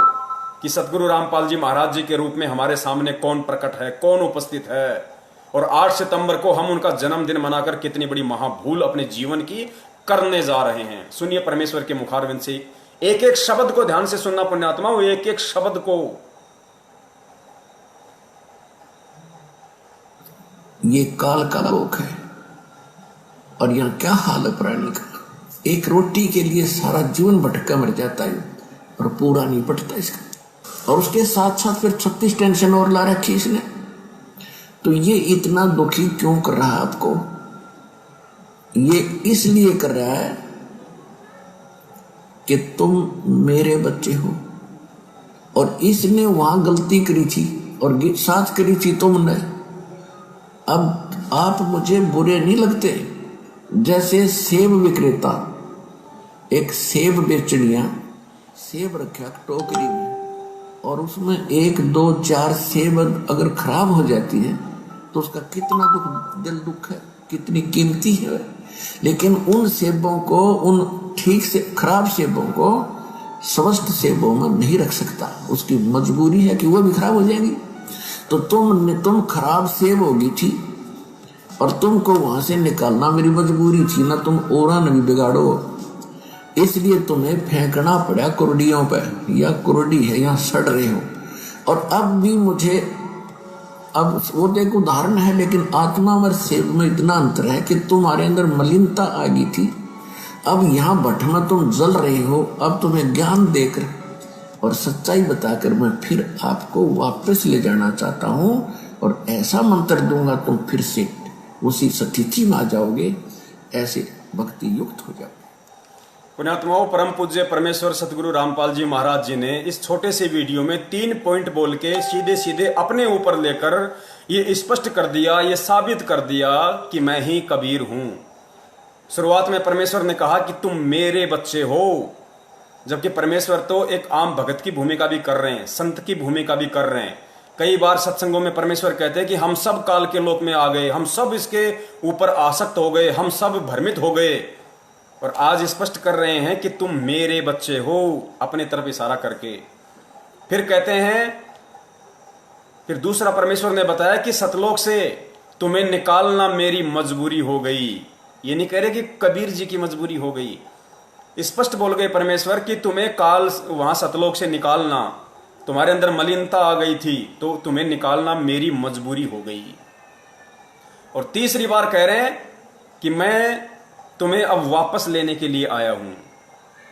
कि सतगुरु रामपाल जी महाराज जी के रूप में हमारे सामने कौन प्रकट है, कौन उपस्थित है। और 8 सितंबर को हम उनका जन्मदिन मनाकर कितनी बड़ी महाभूल अपने जीवन की करने जा रहे हैं। सुनिए परमेश्वर के मुखारविंद से, एक एक शब्द को ध्यान से सुनना पुण्यात्मा, एक एक शब्द को।
ये काल का लोक है। और यहाँ क्या हाल है प्राणी का, एक रोटी के लिए सारा जीवन भटका मर जाता है और पूरा नहीं पटता इसका। और उसके साथ साथ फिर 36 टेंशन और ला रखी इसने। तो ये इतना दुखी क्यों कर रहा है आपको? ये इसलिए कर रहा है कि तुम मेरे बच्चे हो। और इसने वहां गलती करी थी और साथ करी थी तुमने। अब आप मुझे बुरे नहीं लगते? जैसे सेब विक्रेता एक सेब बेचनिया सेब रखा टोकरी में और उसमें 1 2 4 सेब अगर खराब हो जाती है तो उसका कितना दिल दुख है, कितनी कीमती है। लेकिन उन सेबों को, उन ठीक से खराब सेबों को स्वस्थ सेबों में नहीं रख सकता। उसकी मजबूरी है कि वो भी खराब हो जाएंगी। तो तुम खराब सेब होगी थी और तुमको वहां से निकालना मेरी मजबूरी थी ना, तुम और भी बिगाड़ो। इसलिए तुम्हें फेंकना पड़ा कुर्डियों पे, या कुर्डी है या सड़ रहे हो। और अब भी मुझे, अब वो तो एक उदाहरण है, लेकिन आत्मा और सेब में इतना अंतर है कि तुम्हारे अंदर मलिनता आ गई थी। अब यहाँ भट्ट में तुम जल रहे हो। अब तुम्हें ज्ञान देकर और सच्चाई बताकर मैं फिर आपको वापस ले जाना चाहता हूँ और ऐसा मंत्र दूंगा तुम फिर से उसी स्थिति में आ जाओगे, ऐसे भक्ति युक्त हो जाओगे।
पुण्यात्माओं, परम पूज्य परमेश्वर सतगुरु रामपाल जी महाराज जी ने इस छोटे से वीडियो में 3 पॉइंट बोल के सीधे सीधे अपने ऊपर लेकर ये स्पष्ट कर दिया, ये साबित कर दिया कि मैं ही कबीर हूं। शुरुआत में परमेश्वर ने कहा कि तुम मेरे बच्चे हो, जबकि परमेश्वर तो एक आम भगत की भूमिका भी कर रहे हैं, संत की भूमिका भी कर रहे हैं। कई बार सत्संगों में परमेश्वर कहते हैं कि हम सब काल के लोक में आ गए, हम सब इसके ऊपर आसक्त हो गए, हम सब भ्रमित हो गए। और आज स्पष्ट कर रहे हैं कि तुम मेरे बच्चे हो, अपने तरफ इशारा करके। फिर कहते हैं, फिर दूसरा परमेश्वर ने बताया कि सतलोक से तुम्हें निकालना मेरी मजबूरी हो गई। ये नहीं कह रहे कि कबीर जी की मजबूरी हो गई, स्पष्ट बोल गए परमेश्वर कि तुम्हें काल वहां सतलोक से निकालना, तुम्हारे अंदर मलिनता आ गई थी तो तुम्हें निकालना मेरी मजबूरी हो गई। और तीसरी बार कह रहे हैं कि मैं तुम्हें अब वापस लेने के लिए आया हूं।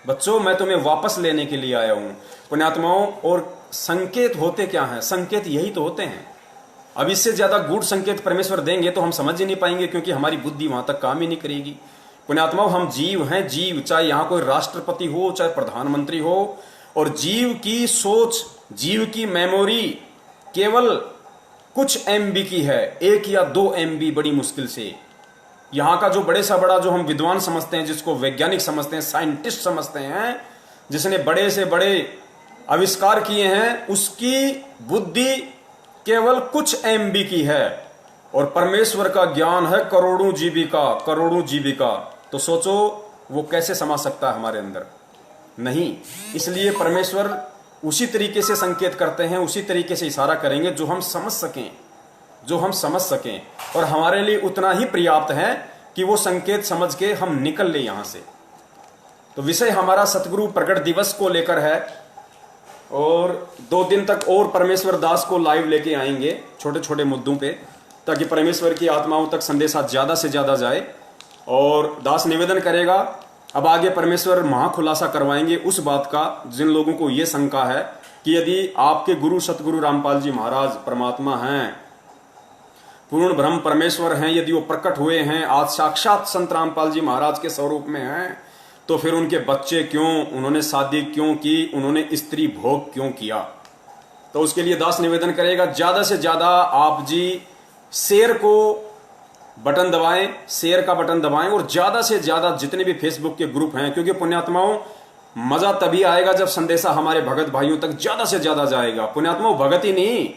बच्चों, मैं तुम्हें वापस लेने के लिए आया हूं। पुण्यात्माओं, और संकेत होते क्या हैं? संकेत यही तो होते हैं। अब इससे ज्यादा गूढ़ संकेत परमेश्वर देंगे तो हम समझ ही नहीं पाएंगे, क्योंकि हमारी बुद्धि वहां तक काम ही नहीं करेगी। पुण्यात्माओं, हम जीव हैं, जीव, चाहे यहां कोई राष्ट्रपति हो, चाहे प्रधानमंत्री हो। और जीव की सोच, जीव की मेमोरी केवल कुछ MB की है, 1 या 2 MB बड़ी मुश्किल से। यहां का जो बड़े सा बड़ा, जो हम विद्वान समझते हैं, जिसको वैज्ञानिक समझते हैं, साइंटिस्ट समझते हैं, जिसने बड़े से बड़े आविष्कार किए हैं, उसकी बुद्धि केवल कुछ MB की है। और परमेश्वर का ज्ञान है करोड़ों GB का, करोड़ों GB का। तो सोचो वो कैसे समा सकता है हमारे अंदर? नहीं। इसलिए परमेश्वर उसी तरीके से संकेत करते हैं, उसी तरीके से इशारा करेंगे जो हम समझ सकें, जो हम समझ सकें। और हमारे लिए उतना ही पर्याप्त है कि वो संकेत समझ के हम निकल ले यहां से। तो विषय हमारा सतगुरु प्रकट दिवस को लेकर है और 2 दिन तक और परमेश्वर दास को लाइव लेके आएंगे छोटे छोटे मुद्दों पे, ताकि परमेश्वर की आत्माओं तक संदेशा ज्यादा से ज्यादा जाए। और दास निवेदन करेगा, अब आगे परमेश्वर महाखुलासा करवाएंगे उस बात का जिन लोगों को यह शंका है कि यदि आपके गुरु सतगुरु रामपाल जी महाराज परमात्मा हैं, पूर्ण ब्रह्म परमेश्वर हैं, यदि वो प्रकट हुए हैं, आज साक्षात संत रामपाल जी महाराज के स्वरूप में हैं, तो फिर उनके बच्चे क्यों, उन्होंने शादी क्यों की, उन्होंने स्त्री भोग क्यों किया? तो उसके लिए दास निवेदन करेगा, ज्यादा से ज्यादा आप जी शेयर को बटन दबाएं, शेयर का बटन दबाएं, और ज्यादा से ज्यादा जितने भी फेसबुक के ग्रुप हैं, क्योंकि पुण्यात्माओं मजा तभी आएगा जब संदेशा हमारे भगत भाइयों तक ज्यादा से ज्यादा जाएगा। पुण्यात्माओं, भगत ही नहीं,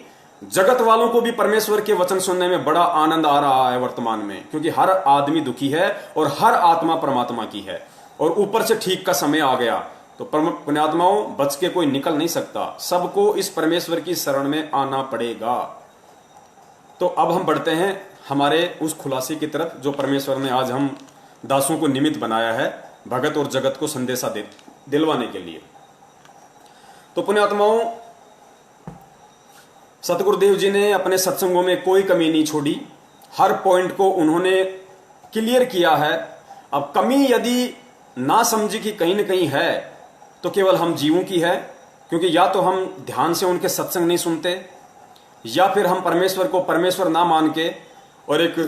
जगत वालों को भी परमेश्वर के वचन सुनने में बड़ा आनंद आ रहा है वर्तमान में, क्योंकि हर आदमी दुखी है और हर आत्मा परमात्मा की है। और ऊपर से ठीक का समय आ गया, तो पुण्यात्माओं बच के कोई निकल नहीं सकता, सबको इस परमेश्वर की शरण में आना पड़ेगा। तो अब हम बढ़ते हैं हमारे उस खुलासे की तरफ जो परमेश्वर ने आज हम दासों को निमित्त बनाया है भगत और जगत को संदेशा दिलवाने के लिए। तो पुण्यात्माओं, सतगुरुदेव जी ने अपने सत्संगों में कोई कमी नहीं छोड़ी, हर पॉइंट को उन्होंने क्लियर किया है। अब कमी यदि ना समझी कि कहीं ना कहीं है तो केवल हम जीवों की है, क्योंकि या तो हम ध्यान से उनके सत्संग नहीं सुनते, या फिर हम परमेश्वर को परमेश्वर ना मान के और एक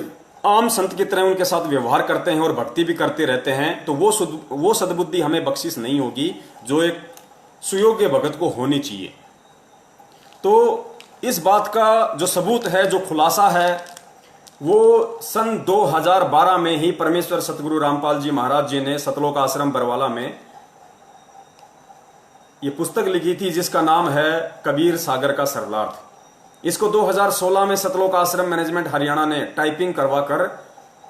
आम संत की तरह उनके साथ व्यवहार करते हैं और भक्ति भी करते रहते हैं, तो वो सद्बुद्धि हमें बख्शिश नहीं होगी जो एक सुयोग्य भगत को होनी चाहिए। तो इस बात का जो सबूत है, जो खुलासा है, वो सन 2012 में ही परमेश्वर सतगुरु रामपाल जी महाराज जी ने सतलोक आश्रम बरवाला में ये पुस्तक लिखी थी जिसका नाम है कबीर सागर का सरलार्थ। इसको 2016 में सतलोक आश्रम मैनेजमेंट हरियाणा ने टाइपिंग करवाकर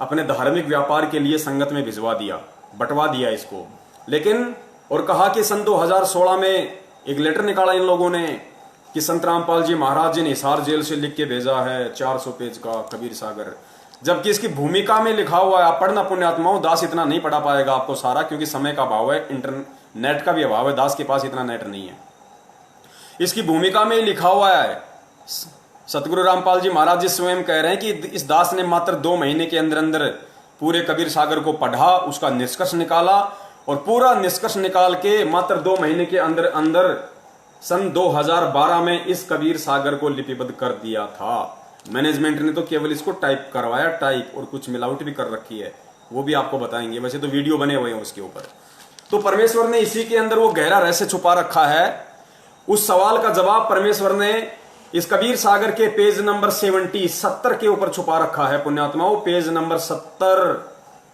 अपने धार्मिक व्यापार के लिए संगत में भिजवा दिया, बंटवा दिया इसको। लेकिन और कहा कि सन 2016 में एक लेटर निकाला इन लोगों ने कि संत रामपाल जी महाराज जी ने हिसार जेल से लिख के भेजा है 400 पेज का कबीर सागर, जबकि इसकी भूमिका में लिखा हुआ है। आप पढ़ना पुण्यात्माओं, दास इतना नहीं पढ़ा पाएगा आपको सारा, क्योंकि समय का अभाव है, इंटरनेट का भी अभाव है, दास के पास इतना नेट नहीं है। इसकी भूमिका में लिखा हुआ है, सतगुरु रामपाल जी महाराज जी स्वयं कह रहे हैं कि इस दास ने मात्र 2 महीने के अंदर अंदर पूरे कबीर सागर को पढ़ा, उसका निष्कर्ष निकाला, और पूरा निष्कर्ष निकाल के मात्र 2 महीने के अंदर अंदर सन 2012 में इस कबीर सागर को लिपिबद्ध कर दिया था। मैनेजमेंट ने तो केवल इसको टाइप करवाया, टाइप, और कुछ मिलावट भी कर रखी है, वो भी आपको बताएंगे, वैसे तो वीडियो बने हुए हैं उसके ऊपर। तो परमेश्वर ने इसी के अंदर वो गहरा रहस्य छुपा रखा है। उस सवाल का जवाब परमेश्वर ने इस कबीर सागर के पेज नंबर 70 के ऊपर छुपा रखा है पुण्यात्माओं। पेज नंबर 70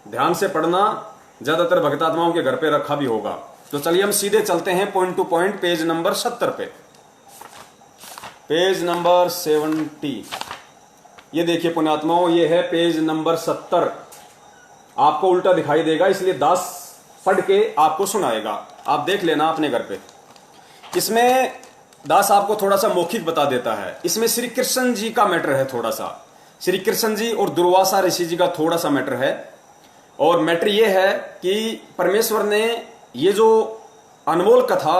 ध्यान से पढ़ना, ज्यादातर भक्तात्माओं के घर पे रखा भी होगा। तो चलिए हम सीधे चलते हैं point two point page number 70 पे। पेज नंबर 70, ये देखिए पुण्यात्माओं, ये है पेज नंबर 70। आपको उल्टा दिखाई देगा, इसलिए दास पढ़ के आपको सुनाएगा, आप देख लेना अपने घर पे। इसमें दास आपको थोड़ा सा मौखिक बता देता है। इसमें श्री कृष्ण जी का मैटर है, थोड़ा सा श्री कृष्ण जी और दुर्वासा ऋषि जी का थोड़ा सा मैटर है। और मैटर ये है कि परमेश्वर ने ये जो अनमोल कथा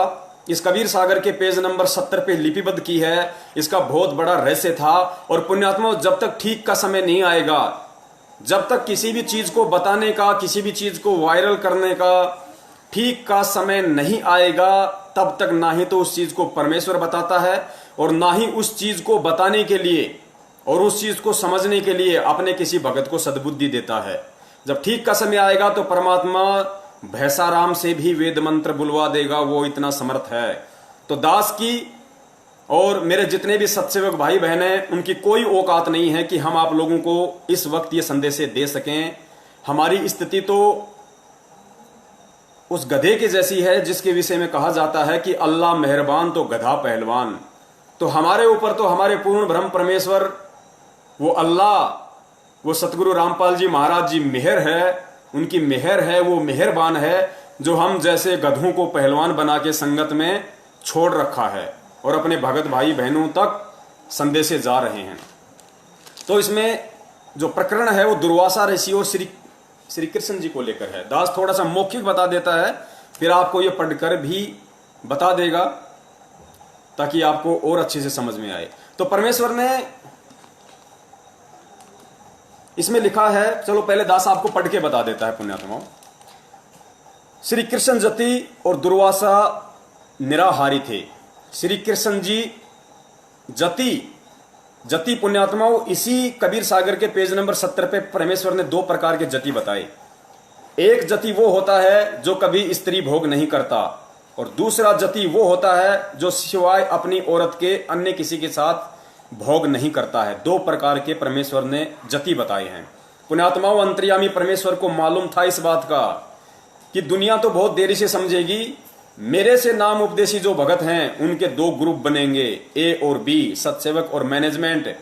इस कबीर सागर के पेज नंबर 70 पे लिपिबद्ध की है, इसका बहुत बड़ा रहस्य था। और पुण्यात्मा, जब तक ठीक का समय नहीं आएगा, जब तक किसी भी चीज को बताने का, किसी भी चीज को वायरल करने का ठीक का समय नहीं आएगा, तब तक ना ही तो उस चीज को परमेश्वर बताता है और ना ही उस चीज को बताने के लिए और उस चीज को समझने के लिए अपने किसी भगत को सद्बुद्धि देता है। जब ठीक का समय आएगा तो परमात्मा भैसाराम से भी वेद मंत्र बुलवा देगा, वो इतना समर्थ है। तो दास की और मेरे जितने भी सत्सेवक भाई बहन हैं, उनकी कोई औकात नहीं है कि हम आप लोगों को इस वक्त ये संदेश दे सकें। हमारी स्थिति तो उस गधे के जैसी है जिसके विषय में कहा जाता है कि अल्लाह मेहरबान तो गधा पहलवान। तो हमारे ऊपर तो हमारे पूर्ण ब्रह्म परमेश्वर, वो अल्लाह, वो सतगुरु रामपाल जी महाराज जी मेहर है, उनकी मेहर है, वो मेहरबान है, जो हम जैसे गधों को पहलवान बना के संगत में छोड़ रखा है और अपने भगत भाई बहनों तक संदेशे जा रहे हैं। तो इसमें जो प्रकरण है वो दुर्वासा ऋषि और श्री कृष्ण जी को लेकर है। दास थोड़ा सा मौखिक बता देता है, फिर आपको ये पढ़कर भी बता देगा ताकि आपको और अच्छे से समझ में आए। तो परमेश्वर ने इसमें लिखा है, चलो पहले दास आपको पढ़ के बता देता है पुण्यात्माओं। श्री कृष्ण जति और दुर्वासा निराहारी थे। श्री कृष्ण जी जति पुण्यात्माओं, इसी कबीर सागर के पेज नंबर 70 पे परमेश्वर ने 2 प्रकार के जति बताए। एक जति वो होता है जो कभी स्त्री भोग नहीं करता, और दूसरा जति वो होता है जो सिवाय अपनी औरत के अन्य किसी के साथ भोग नहीं करता है। 2 प्रकार के परमेश्वर ने जति बताए हैं। पुण्यात्माओं, अंतर्यामी परमेश्वर को मालूम था इस बात का कि दुनिया तो बहुत देरी से समझेगी, मेरे से नाम उपदेशी जो भगत हैं उनके 2 ग्रुप बनेंगे, ए और बी, सत्सेवक और मैनेजमेंट,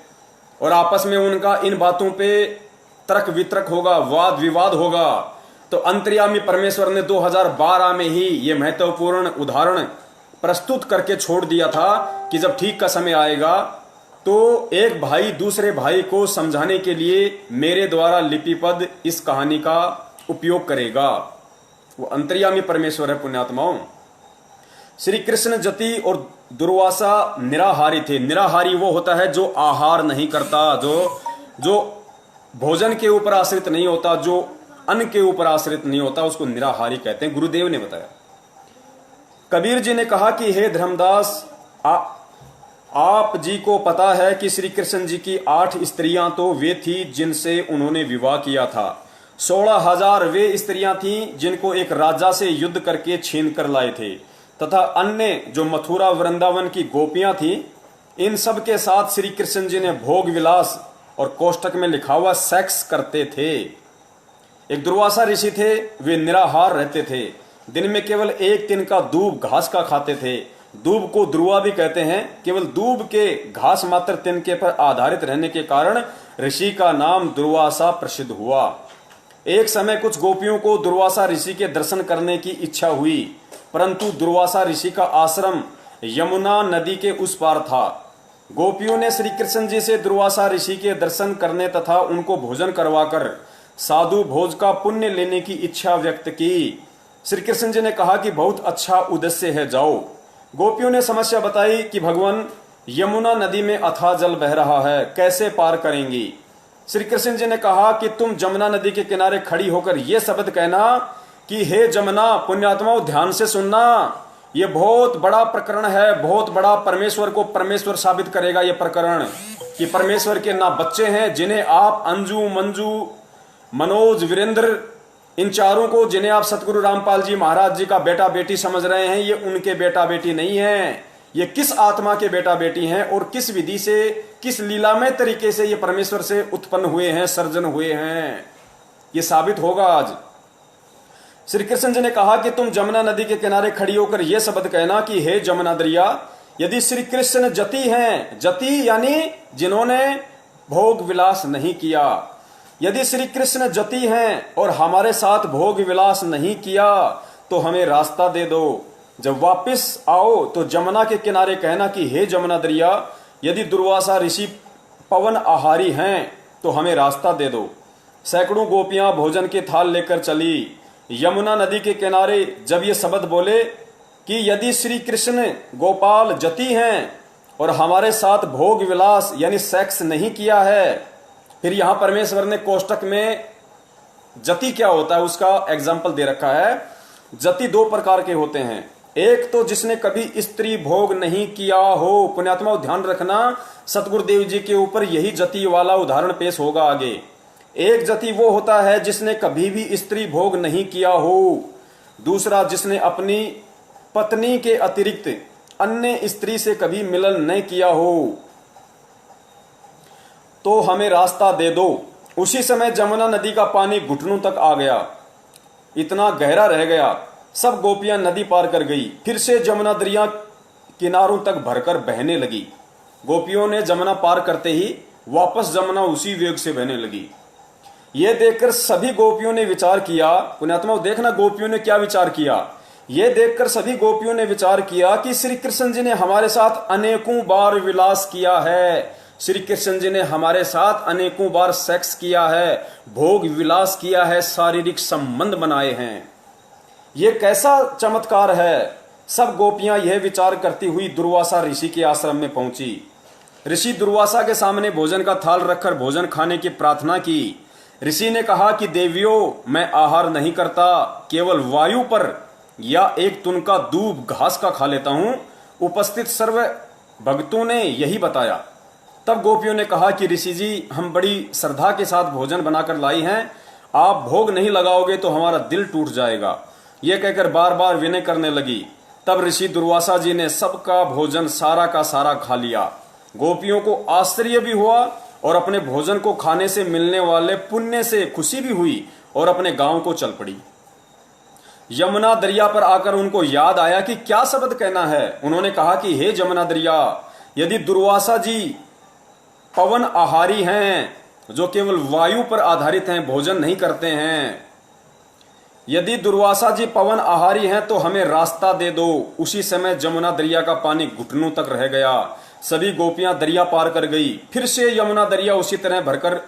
और आपस में उनका इन बातों पे तर्क वितर्क होगा, वाद विवाद होगा। तो अंतर्यामी परमेश्वर ने 2012 में ही ये महत्वपूर्ण उदाहरण प्रस्तुत करके छोड़ दिया था कि जब ठीक का समय आएगा तो एक भाई दूसरे भाई को समझाने के लिए मेरे द्वारा लिपिबद्ध इस कहानी का उपयोग करेगा। वो अंतर्यामी परमेश्वर है पुण्यात्माओं। श्री कृष्ण जति और दुर्वासा निराहारी थे। निराहारी वो होता है जो आहार नहीं करता, जो भोजन के ऊपर आश्रित नहीं होता, जो अन्न के ऊपर आश्रित नहीं होता, उसको निराहारी कहते हैं, गुरुदेव ने बताया। कबीर जी ने कहा कि हे धर्मदास, आप जी को पता है कि श्री कृष्ण जी की 8 स्त्रियां तो वे थी जिनसे उन्होंने विवाह किया था। 16,000 वे स्त्रियां थीं जिनको एक राजा से युद्ध करके छीन कर लाए थे, तथा अन्य जो मथुरा वृंदावन की गोपियां थीं, इन सब के साथ श्री कृष्ण जी ने भोग विलास और कोष्टक में लिखा हुआ सेक्स करते थे। एक दुर्वासा ऋषि थे, वे निराहार रहते थे, दिन में केवल 1 दिन का दूब घास का खाते थे। दूब को ध्रुवा भी कहते हैं। केवल दूब के घास मात्र तिनके पर आधारित रहने के कारण ऋषि का नाम दुर्वासा प्रसिद्ध हुआ। एक समय कुछ गोपियों को दुर्वासा ऋषि के दर्शन करने की इच्छा हुई, परंतु दुर्वासा ऋषि का आश्रम यमुना नदी के उस पार था। गोपियों ने श्री कृष्ण जी से दुर्वासा ऋषि के दर्शन करने तथा उनको भोजन करवाकर साधु भोज का पुण्य लेने की इच्छा व्यक्त की। श्री कृष्ण जी ने कहा कि बहुत अच्छा उद्देश्य है, जाओ। गोपियों ने समस्या बताई कि भगवान, यमुना नदी में अथाह जल बह रहा है, कैसे पार करेंगी। श्री कृष्ण जी ने कहा कि तुम जमुना नदी के किनारे खड़ी होकर यह शब्द कहना कि हे जमुना, पुण्यात्माओं ध्यान से सुनना, ये बहुत बड़ा प्रकरण है, बहुत बड़ा, परमेश्वर को परमेश्वर साबित करेगा ये प्रकरण, कि परमेश्वर के ना बच्चे हैं जिन्हें आप अंजू, मंजू, मनोज, वीरेंद्र, इन चारों को जिन्हें आप सतगुरु रामपाल जी महाराज जी का बेटा बेटी समझ रहे हैं, ये उनके बेटा बेटी नहीं है। ये किस आत्मा के बेटा बेटी हैं और किस विधि से, किस लीलामय तरीके से ये परमेश्वर से उत्पन्न हुए हैं, सर्जन हुए हैं, ये साबित होगा आज। श्री कृष्ण जी ने कहा कि तुम जमुना नदी के किनारे खड़ी होकर यह शब्द कहना कि हे जमुना दरिया, यदि श्री कृष्ण जति हैं, जति यानी जिन्होंने भोग विलास नहीं किया, यदि श्री कृष्ण जति हैं और हमारे साथ भोग विलास नहीं किया तो हमें रास्ता दे दो। जब वापस आओ तो जमुना के किनारे कहना कि हे जमुना दरिया, यदि दुर्वासा ऋषि पवन आहारी हैं तो हमें रास्ता दे दो। सैकड़ों गोपियां भोजन के थाल लेकर चली। यमुना नदी के किनारे जब ये शब्द बोले कि यदि श्री कृष्ण गोपाल जति हैं और हमारे साथ भोग विलास यानी सेक्स नहीं किया है, फिर यहां परमेश्वर ने कोष्टक में जति क्या होता है उसका एग्जाम्पल दे रखा है। जति 2 प्रकार के होते हैं, एक तो जिसने कभी स्त्री भोग नहीं किया हो, पुण्यात्मा ध्यान रखना, सतगुरुदेव जी के ऊपर यही जति वाला उदाहरण पेश होगा आगे। एक जति वो होता है जिसने कभी भी स्त्री भोग नहीं किया हो, दूसरा जिसने अपनी पत्नी के अतिरिक्त अन्य स्त्री से कभी मिलन नहीं किया हो, तो हमें रास्ता दे दो। उसी समय जमुना नदी का पानी घुटनों तक आ गया, इतना गहरा रह गया। सब गोपियां नदी पार कर गई। फिर से जमुना दरिया किनारों तक भरकर बहने लगी। गोपियों ने जमुना पार करते ही वापस जमुना उसी वेग से बहने लगी। यह देखकर सभी गोपियों ने विचार किया, पुण्यात्मा देखना गोपियों ने क्या विचार किया। यह देखकर सभी गोपियों ने विचार किया कि श्री कृष्ण जी ने हमारे साथ अनेकों बार विलास किया है, श्री कृष्ण जी ने हमारे साथ अनेकों बार सेक्स किया है, भोग विलास किया है, शारीरिक संबंध बनाए हैं। यह कैसा चमत्कार है। सब गोपियां यह विचार करती हुई दुर्वासा ऋषि के आश्रम में पहुंची। ऋषि दुर्वासा के सामने भोजन का थाल रखकर भोजन खाने की प्रार्थना की। ऋषि ने कहा कि देवियों, मैं आहार नहीं करता, केवल वायु पर या एक तुनका दूब घास का खा लेता हूं। उपस्थित सर्व भक्तों ने यही बताया। तब गोपियों ने कहा कि ऋषि जी, हम बड़ी श्रद्धा के साथ भोजन बनाकर लाई हैं, आप भोग नहीं लगाओगे तो हमारा दिल टूट जाएगा। यह कहकर बार बार विनय करने लगी। तब ऋषि दुर्वासा जी ने सबका भोजन सारा का सारा खा लिया। गोपियों को आश्चर्य भी हुआ और अपने भोजन को खाने से मिलने वाले पुण्य से खुशी भी हुई और अपने गांव को चल पड़ी। यमुना दरिया पर आकर उनको याद आया कि क्या शब्द कहना है। उन्होंने कहा कि हे जमुना दरिया, यदि दुर्वासा जी पवन आहारी हैं, जो केवल वायु पर आधारित हैं, भोजन नहीं करते हैं, यदि दुर्वासा जी पवन आहारी हैं तो हमें रास्ता दे दो। उसी समय जमुना दरिया का पानी घुटनों तक रह गया। सभी गोपियां दरिया पार कर गई। फिर से यमुना दरिया उसी तरह भरकर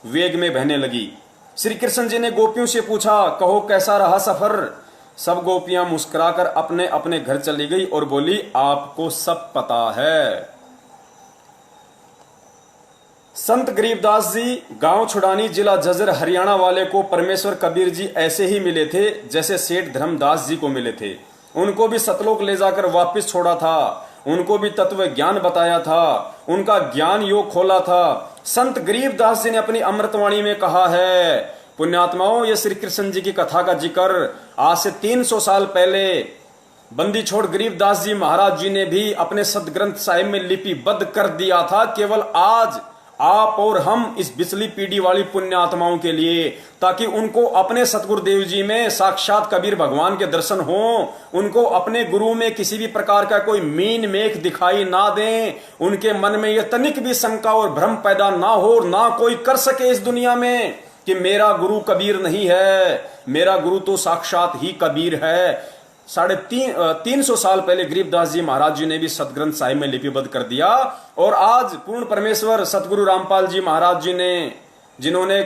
वेग में बहने लगी। श्री कृष्ण जी ने गोपियों से पूछा, कहो कैसा रहा सफर। सब गोपियां मुस्कुराकर अपने अपने घर चली गई और बोली, आपको सब पता है। संत गरीबदास जी गांव छुड़ानी जिला जजर हरियाणा वाले को परमेश्वर कबीर जी ऐसे ही मिले थे जैसे सेठ धर्मदास जी को मिले थे। उनको भी सतलोक ले जाकर वापस छोड़ा था, उनको भी तत्व ज्ञान बताया था, उनका ज्ञान योग खोला था। संत गरीबदास जी ने अपनी अमृतवाणी में कहा है, पुण्यात्माओं, ये श्री कृष्ण जी की कथा का जिक्र आज से 300 साल पहले बंदी छोड़ गरीबदास जी महाराज जी ने भी अपने सदग्रंथ साहिब में लिपिबद्ध कर दिया था, केवल आज आप और हम इस बिचली पीढ़ी वाली पुण्यात्माओं के लिए, ताकि उनको अपने सतगुरुदेव जी में साक्षात कबीर भगवान के दर्शन हो, उनको अपने गुरु में किसी भी प्रकार का कोई मीन मेख दिखाई ना दें, उनके मन में यह तनिक भी शंका और भ्रम पैदा ना हो, ना कोई कर सके इस दुनिया में कि मेरा गुरु कबीर नहीं है, मेरा गुरु तो साक्षात ही कबीर है। 350 साल पहले गरीबदास जी महाराज जी ने भी सतग्रंथ साहिब में लिपिबद्ध कर दिया। और आज पूर्ण परमेश्वर सतगुरु रामपाल जी महाराज जी ने, जिन्होंने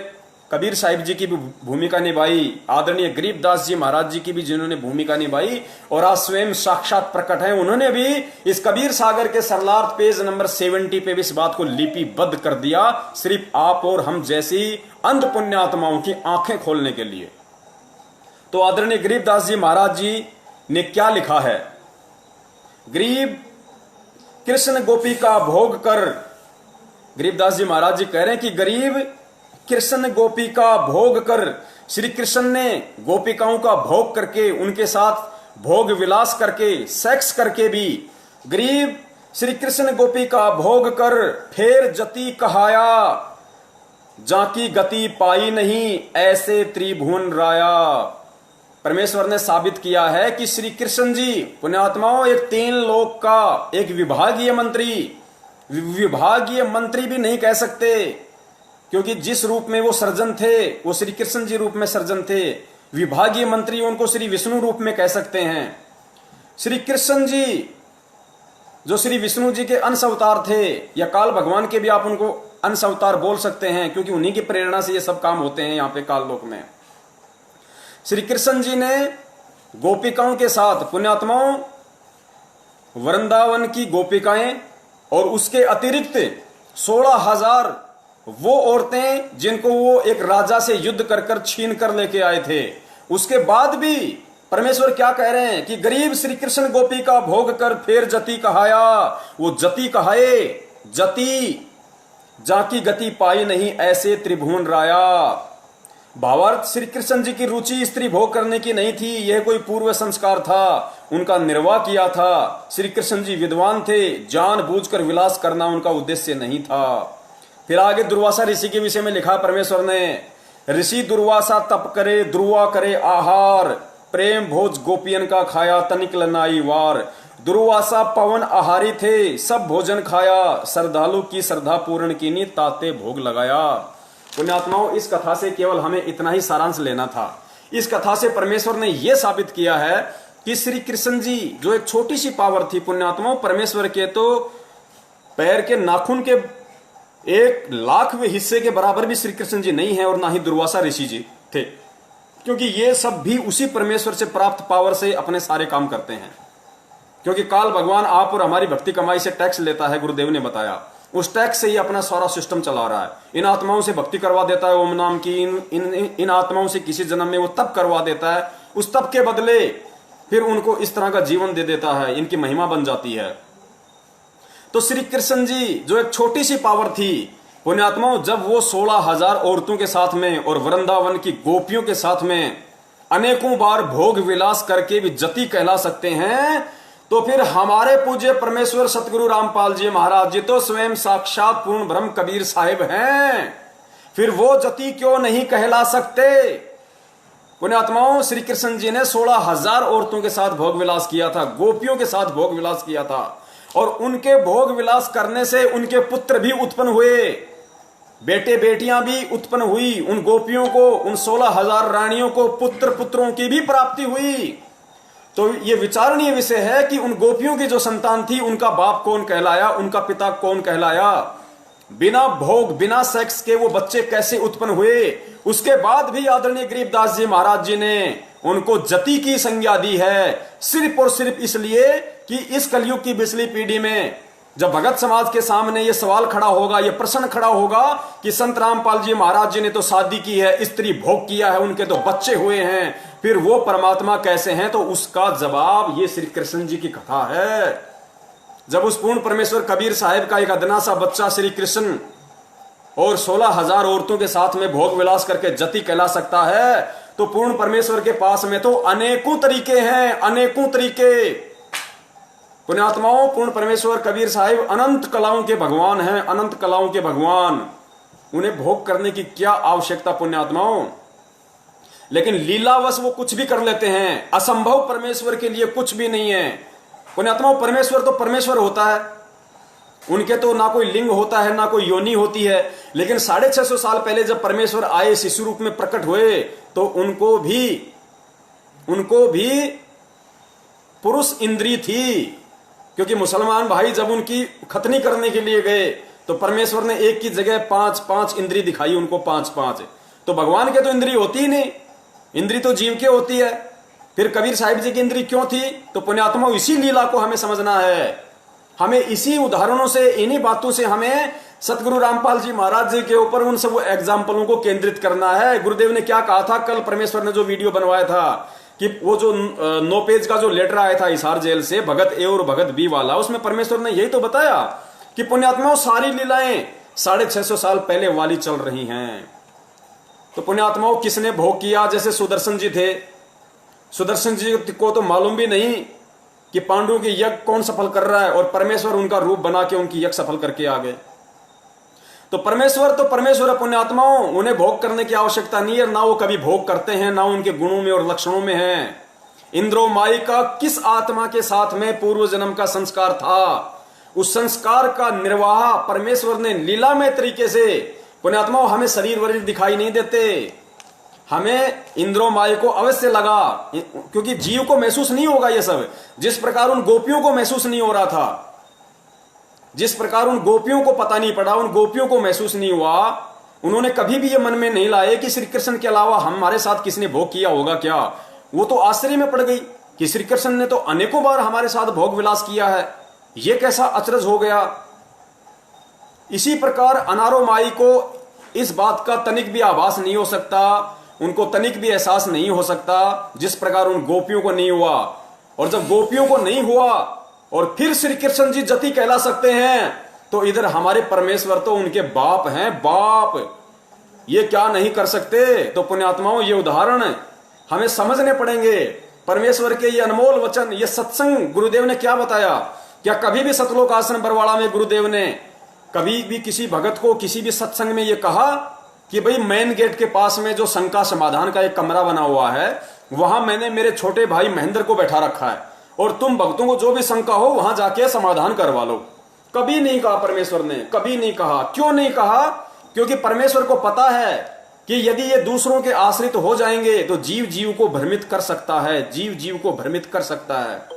कबीर साहिब जी की भी भूमिका निभाई, आदरणीय गरीबदास जी महाराज जी की भी जिन्होंने भूमिका निभाई, और आज स्वयं साक्षात प्रकट है, उन्होंने भी इस कबीर सागर के सरलार्थ पेज नंबर 70 पे भी इस बात को लिपिबद्ध कर दिया, सिर्फ आप और हम जैसी अंध पुण्यात्माओं की आंखें खोलने के लिए। तो आदरणीय गरीबदास जी महाराज जी ने क्या लिखा है? गरीब कृष्ण गोपी का भोग कर, गरीबदास जी महाराज जी कह रहे हैं कि गरीब कृष्ण गोपी का भोग कर, श्री कृष्ण ने गोपिकाओं का भोग करके, उनके साथ भोग विलास करके, सेक्स करके भी, गरीब श्री कृष्ण गोपी का भोग कर फेर जति कहाया, जाकी गति पाई नहीं ऐसे त्रिभुवन राया। परमेश्वर ने साबित किया है कि श्री कृष्ण जी पुण्यात्माओं एक 3 लोक का एक विभागीय मंत्री भी नहीं कह सकते, क्योंकि जिस रूप में वो सर्जन थे वो श्री कृष्ण जी रूप में सर्जन थे। विभागीय मंत्री उनको श्री विष्णु रूप में कह सकते हैं। श्री कृष्ण जी जो श्री विष्णु जी के अंश अवतार थे, या काल भगवान के भी आप उनको अंश अवतार बोल सकते हैं, क्योंकि उन्हीं की प्रेरणा से ये सब काम होते हैं यहाँ पे काल लोक में। श्री कृष्ण जी ने गोपिकाओं के साथ, पुण्यात्माओं, वृंदावन की गोपिकाएं और उसके अतिरिक्त 16,000 वो औरतें जिनको वो एक राजा से युद्ध कर कर छीन कर लेके आए थे, उसके बाद भी परमेश्वर क्या कह रहे हैं कि गरीब श्री कृष्ण गोपी का भोग कर फेर जति कहाया। वो जति कहाए, जति जाकी गति पाई नहीं ऐसे त्रिभुवन राया। भावार्थ, श्री कृष्ण जी की रुचि स्त्री भोग करने की नहीं थी, यह कोई पूर्व संस्कार था, उनका निर्वाह किया था। श्री कृष्ण जी विद्वान थे, जानबूझकर विलास करना उनका उद्देश्य नहीं था। फिर आगे दुर्वासा ऋषि के विषय में लिखा परमेश्वर ने, ऋषि दुर्वासा तप करे, दुर्वा करे आहार, प्रेम भोज गोपियन का खाया तनिक लनाई वार। दुर्वासा पवन आहारी थे, सब भोजन खाया, श्रद्धालु की श्रद्धा पूर्ण कीनी, ताते भोग लगाया। पुण्यात्माओं, इस कथा से केवल हमें इतना ही सारांश लेना था। इस कथा से परमेश्वर ने यह साबित किया है कि श्री कृष्ण जी जो एक छोटी सी पावर थी, पुण्यात्माओं, परमेश्वर के तो पैर के नाखून के 1,00,000वें हिस्से के बराबर भी श्री कृष्ण जी नहीं है, और ना ही दुर्वासा ऋषि जी थे, क्योंकि ये सब भी उसी परमेश्वर से प्राप्त पावर से अपने सारे काम करते हैं। क्योंकि काल भगवान आप और हमारी भक्ति कमाई से टैक्स लेता है, गुरुदेव ने बताया, उस टैक्स से ही अपना सारा सिस्टम चला रहा है। इन आत्माओं से भक्ति करवा देता है ओम नाम की, इन आत्माओं से किसी जन्म में वो तप करवा देता है, उस तप के बदले फिर उनको इस तरह का जीवन दे देता है, इनकी महिमा बन जाती है। तो श्री कृष्ण जी जो एक छोटी सी पावर थी, पुण्यात्माओं, जब वो 16,000 औरतों के साथ में और वृंदावन की गोपियों के साथ में अनेकों बार भोग विलास करके भी जति कहला सकते हैं, तो फिर हमारे पूज्य परमेश्वर सतगुरु रामपाल जी महाराज जी तो स्वयं साक्षात पूर्ण ब्रह्म कबीर साहिब हैं, फिर वो जति क्यों नहीं कहला सकते? पुण्यात्माओं, श्री कृष्ण जी ने 16,000 औरतों के साथ भोग विलास किया था, गोपियों के साथ भोग विलास किया था, और उनके भोग विलास करने से उनके पुत्र भी उत्पन्न हुए, बेटे बेटियां भी उत्पन्न हुई। उन गोपियों को, उन 16,000 रानियों को पुत्र पुत्रों की भी प्राप्ति हुई। तो ये विचारणीय विषय है कि उन गोपियों की जो संतान थी, उनका बाप कौन कहलाया, उनका पिता कौन कहलाया, बिना भोग बिना सेक्स के वो बच्चे कैसे उत्पन्न हुए। उसके बाद भी आदरणीय गरीबदास जी महाराज जी ने उनको जति की संज्ञा दी है, सिर्फ और सिर्फ इसलिए कि इस कलयुग की पिछली पीढ़ी में जब भगत समाज के सामने ये सवाल खड़ा होगा, ये प्रश्न खड़ा होगा कि संत रामपाल जी महाराज जी ने तो शादी की है, स्त्री भोग किया है, उनके तो बच्चे हुए हैं, फिर वो परमात्मा कैसे हैं, तो उसका जवाब ये श्री कृष्ण जी की कथा है। जब उस पूर्ण परमेश्वर कबीर साहिब का एक अदना सा बच्चा श्री कृष्ण और 16,000 औरतों के साथ में भोग विलास करके जति कहला सकता है, तो पूर्ण परमेश्वर के पास में तो अनेकों तरीके हैं, अनेकों तरीके। पुण्यात्माओं, पूर्ण परमेश्वर कबीर साहिब अनंत कलाओं के भगवान हैं, अनंत कलाओं के भगवान। उन्हें भोग करने की क्या आवश्यकता पुण्यात्माओं। लेकिन लीलावश वो कुछ भी कर लेते हैं, असंभव परमेश्वर के लिए कुछ भी नहीं है। पुण्यात्माओं, परमेश्वर तो परमेश्वर होता है, उनके तो ना कोई लिंग होता है, ना कोई योनि होती है। लेकिन 650 साल पहले जब परमेश्वर आए, शिशु रूप में प्रकट हुए, तो उनको भी पुरुष इंद्री थी। क्योंकि मुसलमान भाई जब उनकी खतनी करने के लिए गए, तो परमेश्वर ने एक की जगह 5-5 इंद्री दिखाई उनको, 5-5। तो भगवान के तो इंद्री होती ही नहीं, इंद्री तो जीव के होती है। फिर कबीर साहिब जी की इंद्री क्यों थी? तो पुण्यात्मा, इसी लीला को हमें समझना है। हमें इसी उदाहरणों से, इन्हीं बातों से हमें सतगुरु रामपाल जी महाराज जी के ऊपर उन सब एग्जाम्पलों को केंद्रित करना है। गुरुदेव ने क्या कहा था कल, परमेश्वर ने जो वीडियो बनवाया था कि वो जो 9 पेज का जो लेटर आया था हिसार जेल से, भगत ए और भगत बी वाला, उसमें परमेश्वर ने यही तो बताया कि पुण्यात्माओं, सारी लीलाएं 650 साल पहले वाली चल रही हैं। तो पुण्यात्माओं, किसने भोग किया? जैसे सुदर्शन जी थे, सुदर्शन जी को तो मालूम भी नहीं कि पांडुओं की यज्ञ कौन सफल कर रहा है, और परमेश्वर उनका रूप बना के उनकी यज्ञ सफल करके आ गए। तो परमेश्वर है पुण्यात्माओं, उन्हें भोग करने की आवश्यकता नहीं है, ना वो कभी भोग करते हैं, ना उनके गुणों में और लक्षणों में है। इंद्रो माई का किस आत्मा के साथ में पूर्व जन्म का संस्कार था, उस संस्कार का निर्वाह परमेश्वर ने लीलामय तरीके से। पुण्यात्माओं, हमें शरीर वरीर दिखाई नहीं देते, हमें इंद्रो माई को अवश्य लगा, क्योंकि जीव को महसूस नहीं होगा ये सब। जिस प्रकार उन गोपियों को महसूस नहीं हो रहा था, जिस प्रकार उन गोपियों को पता नहीं पड़ा, उन गोपियों को महसूस नहीं हुआ, उन्होंने कभी भी ये मन में नहीं लाए कि श्री कृष्ण के अलावा हमारे साथ किसने भोग किया होगा क्या। वो तो आश्चर्य में पड़ गई कि श्री कृष्ण ने तो अनेकों बार हमारे साथ भोग विलास किया है, ये कैसा अचरज हो गया। इसी प्रकार अनारो माई को इस बात का तनिक भी आभास नहीं हो सकता, उनको तनिक भी एहसास नहीं हो सकता, जिस प्रकार उन गोपियों को नहीं हुआ। और जब गोपियों को नहीं हुआ और फिर श्री कृष्ण जी जति कहला सकते हैं, तो इधर हमारे परमेश्वर तो उनके बाप हैं, बाप, ये क्या नहीं कर सकते। तो पुण्यात्माओं, ये उदाहरण हमें समझने पड़ेंगे। परमेश्वर के ये अनमोल वचन, ये सत्संग गुरुदेव ने क्या बताया। क्या कभी भी सतलोक आश्रम बरवाड़ा में गुरुदेव ने कभी भी किसी भगत को किसी भी सत्संग में ये कहा कि भाई मेन गेट के पास में जो शंका समाधान का एक कमरा बना हुआ है, वहां मैंने मेरे छोटे भाई महेंद्र को बैठा रखा है, और तुम भक्तों को जो भी शंका हो वहां जाके समाधान करवा लो? कभी नहीं कहा परमेश्वर ने, कभी नहीं कहा। क्यों नहीं कहा? क्योंकि परमेश्वर को पता है कि यदि ये दूसरों के आश्रित हो जाएंगे तो जीव जीव को भ्रमित कर सकता है, जीव जीव को भ्रमित कर सकता है।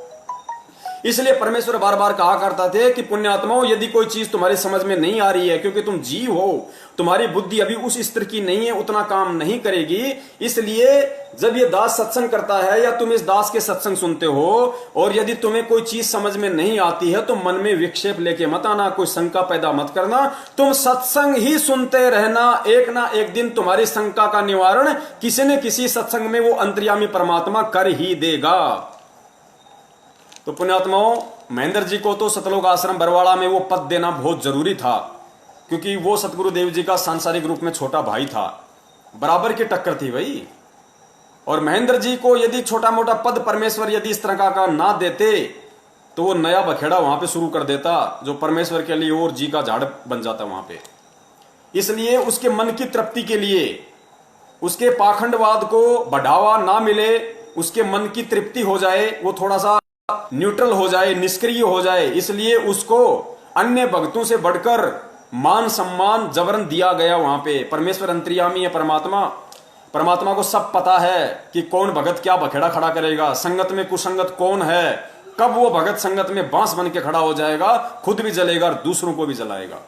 इसलिए परमेश्वर बार बार कहा करता थे कि पुण्यात्माओं, यदि कोई चीज तुम्हारी समझ में नहीं आ रही है, क्योंकि तुम जीव हो, तुम्हारी बुद्धि अभी उस स्तर की नहीं है, उतना काम नहीं करेगी। इसलिए जब ये दास सत्संग करता है या तुम इस दास के सत्संग सुनते हो, और यदि तुम्हें कोई चीज समझ में नहीं आती है, तो मन में विक्षेप लेके मत आना, कोई शंका पैदा मत करना, तुम सत्संग ही सुनते रहना। एक ना एक दिन तुम्हारी शंका का निवारण किसी न किसी सत्संग में वो अंतर्यामी परमात्मा कर ही देगा। तो पुण्यात्माओं, महेंद्र जी को तो सतलोक आश्रम बरवाड़ा में वो पद देना बहुत जरूरी था, क्योंकि वो सतगुरुदेव जी का सांसारिक रूप में छोटा भाई था, बराबर की टक्कर थी भाई। और महेंद्र जी को यदि छोटा मोटा पद परमेश्वर यदि इस तरह का ना देते, तो वो नया बखेड़ा वहां पे शुरू कर देता, जो परमेश्वर के लिए और जी का झाड़ बन जाता वहां पे। इसलिए उसके मन की तृप्ति के लिए, उसके पाखंडवाद को बढ़ावा ना मिले, उसके मन की तृप्ति हो जाए, वो थोड़ा सा न्यूट्रल हो जाए, निष्क्रिय हो जाए, इसलिए उसको अन्य भक्तों से बढ़कर मान सम्मान जबरन दिया गया वहां पे। परमेश्वर अंतर्यामी है, परमात्मा को सब पता है कि कौन भगत क्या बखेड़ा खड़ा करेगा, संगत में कुसंगत कौन है, कब वो भगत संगत में बांस बन के खड़ा हो जाएगा, खुद भी जलेगा और दूसरों को भी जलाएगा।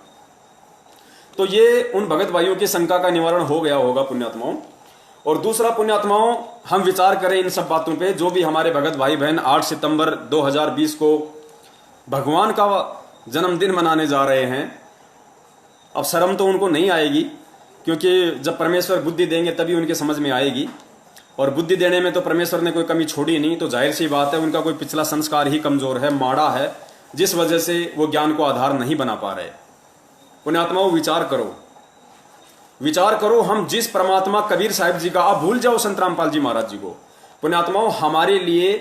तो ये उन भगत भाइयों की शंका का निवारण हो गया होगा पुण्यात्माओं। और दूसरा पुण्यात्माओं, हम विचार करें इन सब बातों पे, जो भी हमारे भगत भाई बहन 8 सितंबर 2020 को भगवान का जन्मदिन मनाने जा रहे हैं। अब शर्म तो उनको नहीं आएगी, क्योंकि जब परमेश्वर बुद्धि देंगे तभी उनके समझ में आएगी, और बुद्धि देने में तो परमेश्वर ने कोई कमी छोड़ी नहीं। तो जाहिर सी बात है उनका कोई पिछला संस्कार ही कमजोर है, माड़ा है, जिस वजह से वो ज्ञान को आधार नहीं बना पा रहे। पुण्यात्माओं, विचार करो, विचार करो। हम जिस परमात्मा कबीर साहिब जी का, आप भूल जाओ संत रामपाल जी महाराज जी को। पुण्यात्माओं, हमारे लिए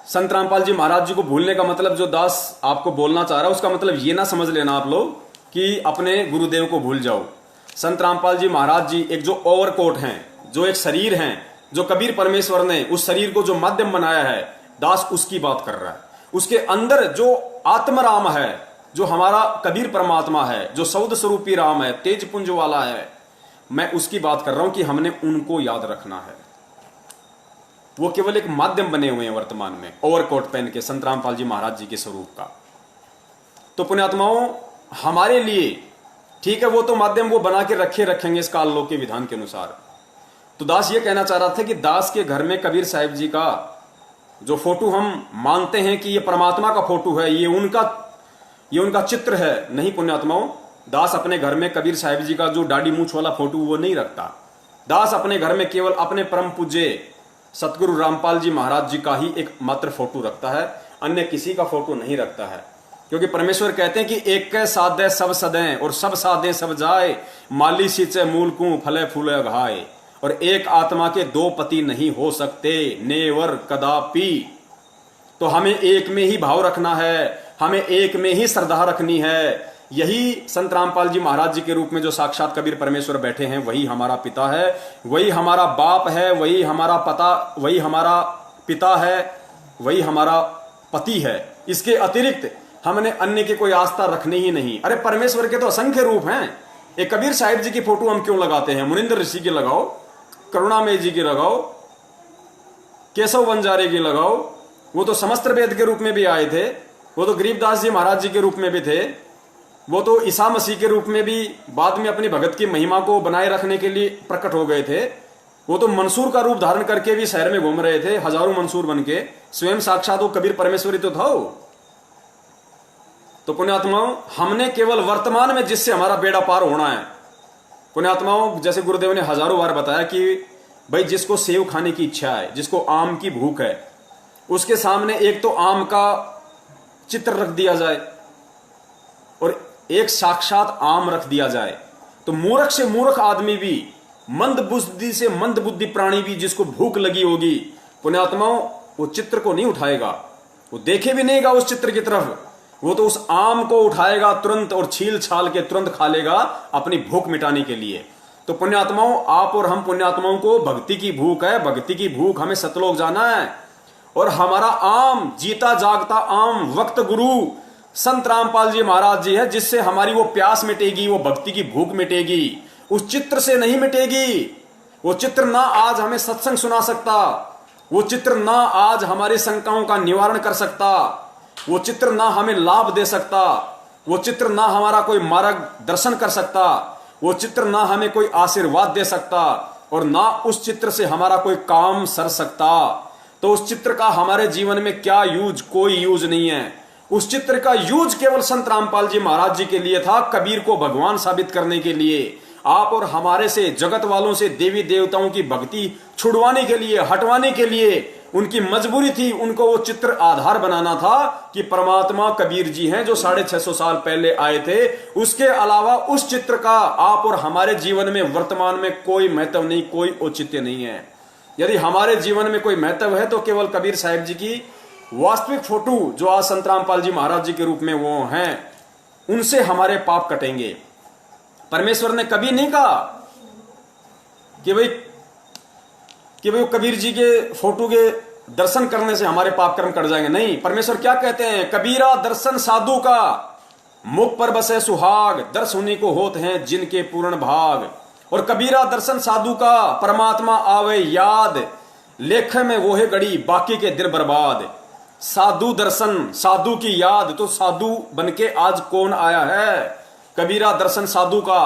संत रामपाल जी महाराज जी को भूलने का मतलब, जो दास आपको बोलना चाह रहा है उसका मतलब ये ना समझ लेना आप लोग कि अपने गुरुदेव को भूल जाओ। संत रामपाल जी महाराज जी एक जो ओवरकोट हैं, जो एक शरीर हैं, जो कबीर परमेश्वर ने उस शरीर को जो माध्यम बनाया है, दास उसकी बात कर रहा है। उसके अंदर जो आत्मराम है, जो हमारा कबीर परमात्मा है, जो सौद स्वरूपी राम है, तेज पुंज वाला है, मैं उसकी बात कर रहा हूं कि हमने उनको याद रखना है। वो केवल एक माध्यम बने हुए हैं वर्तमान में, ओवरकोट पहन के संत रामपाल जी महाराज जी के स्वरूप का। तो पुण्यात्माओं, हमारे लिए ठीक है, वो तो माध्यम वो बना के रखेंगे इस काल लोक के विधान के अनुसार। तो दास ये कहना चाह रहा था कि दास के घर में कबीर साहिब जी का जो फोटो हम मानते हैं कि ये परमात्मा का फोटो है, ये उनका चित्र है, नहीं पुण्यात्माओं। दास अपने घर में कबीर साहिब जी का जो दाढ़ी मूछ वाला फोटो वो नहीं रखता। दास अपने घर में केवल अपने परम पूज्य सतगुरु रामपाल जी महाराज जी का ही एक मात्र फोटो रखता है, अन्य किसी का फोटो नहीं रखता है। क्योंकि परमेश्वर कहते हैं कि एक साधे सब सदें और सब साधे सब जाए, माली सींचे मूल को फले फूले घाए। और एक आत्मा के दो पति नहीं हो सकते, नेवर कदापि। तो हमें एक में ही भाव रखना है, हमें एक में ही श्रद्धा रखनी है। यही संत रामपाल जी महाराज जी के रूप में जो साक्षात कबीर परमेश्वर बैठे हैं, वही हमारा पिता है, वही हमारा बाप है, वही हमारा पिता है, वही हमारा पति है। इसके अतिरिक्त हमने अन्य की कोई आस्था रखनी ही नहीं। अरे परमेश्वर के तो असंख्य रूप हैं। एक कबीर साहिब जी की फोटो हम क्यों लगाते हैं? मुनिंद्र ऋषि की लगाओ, करुणामय जी की लगाओ, केशव बंजारे की लगाओ, वो तो समस्त वेद के रूप में भी आए थे, वो तो गरीबदास जी महाराज जी के रूप में भी थे, वो तो ईसा मसीह के रूप में भी बाद में अपनी भगत की महिमा को बनाए रखने के लिए प्रकट हो गए थे। वो तो मंसूर का रूप धारण करके भी शहर में घूम रहे थे, हजारों मंसूर बन के। स्वयं साक्षात वो कबीर परमेश्वरी तो था। तो पुण्यात्माओं, हमने केवल वर्तमान में जिससे हमारा बेड़ा पार होना है। पुण्यात्माओं, जैसे गुरुदेव ने हजारों बार बताया कि भाई जिसको सेव खाने की इच्छा है, जिसको आम की भूख है, उसके सामने एक तो आम का चित्र रख दिया जाए और एक साक्षात आम रख दिया जाए, तो मूर्ख से मूर्ख आदमी भी, मंद बुद्धि से मंद बुद्धि प्राणी भी, जिसको भूख लगी होगी, पुण्यात्माओं, वो चित्र को नहीं उठाएगा, वो देखे भी नहींगा उस चित्र की तरफ। वो तो उस आम को उठाएगा तुरंत और छील छाल के तुरंत खा लेगा अपनी भूख मिटाने के लिए। तो पुण्यात्माओं, आप और हम पुण्यात्माओं को भक्ति की भूख है, भक्ति की भूख, हमें सतलोक जाना है। और हमारा आम, जीता जागता आम वक्त गुरु संत रामपाल जी महाराज जी है, जिससे हमारी वो प्यास मिटेगी, वो भक्ति की भूख मिटेगी। उस चित्र से नहीं मिटेगी। वो चित्र ना आज हमें सत्संग सुना सकता, वो चित्र ना आज हमारी शंकाओं का निवारण कर सकता, वो चित्र ना हमें लाभ दे सकता, वो चित्र ना हमारा कोई मार्ग दर्शन कर सकता, वो चित्र ना हमें कोई आशीर्वाद दे सकता, और ना उस चित्र से हमारा कोई काम सर सकता। तो उस चित्र का हमारे जीवन में क्या यूज? कोई यूज नहीं है। उस चित्र का यूज केवल संत रामपाल जी महाराज जी के लिए था, कबीर को भगवान साबित करने के लिए, आप और हमारे से, जगत वालों से देवी देवताओं की भक्ति छुड़वाने के लिए, हटवाने के लिए। उनकी मजबूरी थी, उनको वो चित्र आधार बनाना था कि परमात्मा कबीर जी हैं जो 650 साल पहले आए थे। उसके अलावा उस चित्र का आप और हमारे जीवन में वर्तमान में कोई महत्व नहीं, कोई औचित्य नहीं है। यदि हमारे जीवन में कोई महत्व है तो केवल कबीर साहिब जी की वास्तविक फोटो जो आज संत रामपाल जी महाराज जी के रूप में वो हैं, उनसे हमारे पाप कटेंगे। परमेश्वर ने कभी नहीं कहा कि भाई कबीर जी के फोटो के दर्शन करने से हमारे पाप कर्म कट जाएंगे। नहीं, परमेश्वर क्या कहते हैं? कबीरा दर्शन साधु का, मुख पर बसे सुहाग, दर्श उन्हीं को होते हैं जिनके पूर्ण भाग। और कबीरा दर्शन साधु का, परमात्मा आवे याद, लेखे में वो है गड़ी, बाकी के दिल बर्बाद। साधु दर्शन, साधु की याद, तो साधु बनके आज कौन आया है? कबीरा दर्शन साधु का,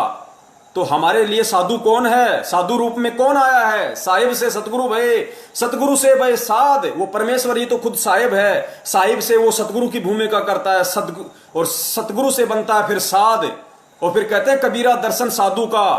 तो हमारे लिए साधु कौन है? साधु रूप में कौन आया है? साहिब से सतगुरु भय, सतगुरु से भय साध। वो परमेश्वर ही तो खुद साहिब है। साहिब से वो सतगुरु की भूमिका करता है, और सतगुरु से बनता है फिर साध। और फिर कहते हैं कबीरा दर्शन साधु का,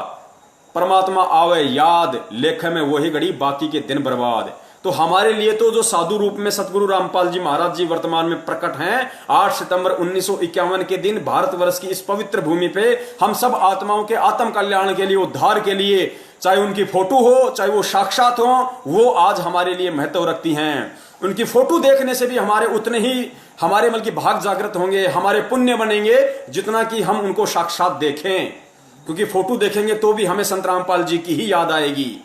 परमात्मा आवे याद, लेख में वही घड़ी बाकी के दिन बर्बाद। तो हमारे लिए तो जो साधु रूप में सतगुरु रामपाल जी महाराज जी वर्तमान में प्रकट हैं, 8 सितंबर 1951 के दिन भारतवर्ष की इस पवित्र भूमि पे हम सब आत्माओं के आत्म कल्याण के लिए, उद्धार के लिए, चाहे उनकी फोटो हो चाहे वो साक्षात हो, वो आज हमारे लिए महत्व रखती हैं। उनकी फोटो देखने से भी हमारे उतने ही हमारे मन की भाग जागृत होंगे, हमारे पुण्य बनेंगे, जितना कि हम उनको साक्षात देखें। क्योंकि फोटो देखेंगे तो भी हमें संत रामपाल जी की ही याद आएगी,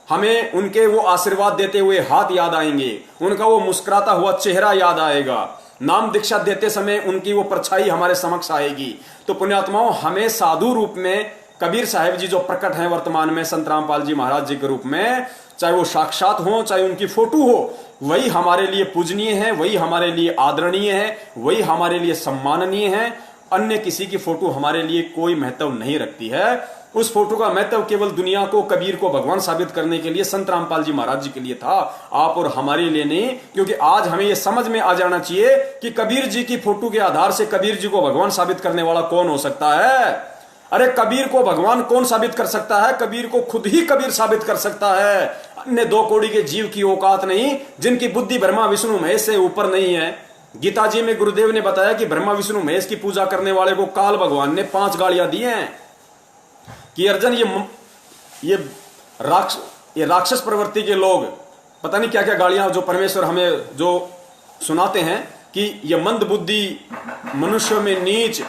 हमें उनके वो आशीर्वाद देते हुए हाथ याद आएंगे, उनका वो मुस्कुराता हुआ चेहरा याद आएगा, नाम दीक्षा देते समय उनकी वो परछाई हमारे समक्ष आएगी। तो पुण्यात्माओं, हमें साधु रूप में कबीर साहिब जी जो प्रकट हैं वर्तमान में संत रामपाल जी महाराज जी के रूप में, चाहे वो साक्षात हो चाहे उनकी फोटो हो, वही हमारे लिए पूजनीय है, वही हमारे लिए आदरणीय है, वही हमारे लिए सम्माननीय है। अन्य किसी की फोटो हमारे लिए कोई महत्व नहीं रखती है। उस फोटो का महत्व केवल दुनिया को, कबीर को भगवान साबित करने के लिए संत रामपाल जी महाराज जी के लिए था, आप और हमारे लिए नहीं। क्योंकि आज हमें यह समझ में आ जाना चाहिए कि कबीर जी की फोटो के आधार से कबीर जी को भगवान साबित करने वाला कौन हो सकता है? अरे कबीर को भगवान कौन साबित कर सकता है? कबीर को खुद ही कबीर साबित कर सकता है। अन्य 2 कौड़ी के जीव की औकात नहीं, जिनकी बुद्धि ब्रह्मा विष्णु महेश से ऊपर नहीं है। गीता जी में गुरुदेव ने बताया कि ब्रह्मा विष्णु महेश की पूजा करने वाले को काल भगवान ने 5 गालियां दी हैं कि अर्जुन ये राक्षस प्रवृत्ति के लोग पता नहीं क्या क्या गालियां जो परमेश्वर हमें जो सुनाते हैं कि ये मंद बुद्धि, मनुष्य में नीच,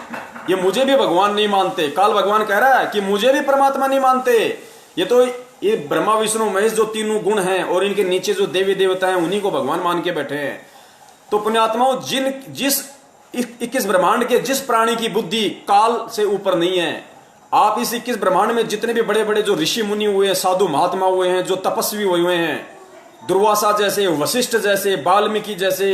ये मुझे भी भगवान नहीं मानते। काल भगवान कह रहा है कि मुझे भी परमात्मा नहीं मानते। ये ब्रह्मा विष्णु महेश जो तीनों गुण हैं और इनके नीचे जो देवी देवता हैं, उन्हीं को भगवान मान के बैठे हैं। तो पुण्यात्माओं, जिस 21 ब्रह्मांड के जिस प्राणी की बुद्धि काल से ऊपर नहीं है, आप इस 21 ब्रह्मांड में जितने भी बड़े बड़े जो ऋषि मुनि हुए हैं, साधु महात्मा हुए हैं, जो तपस्वी हुए हैं, दुर्वासा जैसे, वशिष्ठ जैसे, वाल्मीकि जैसे,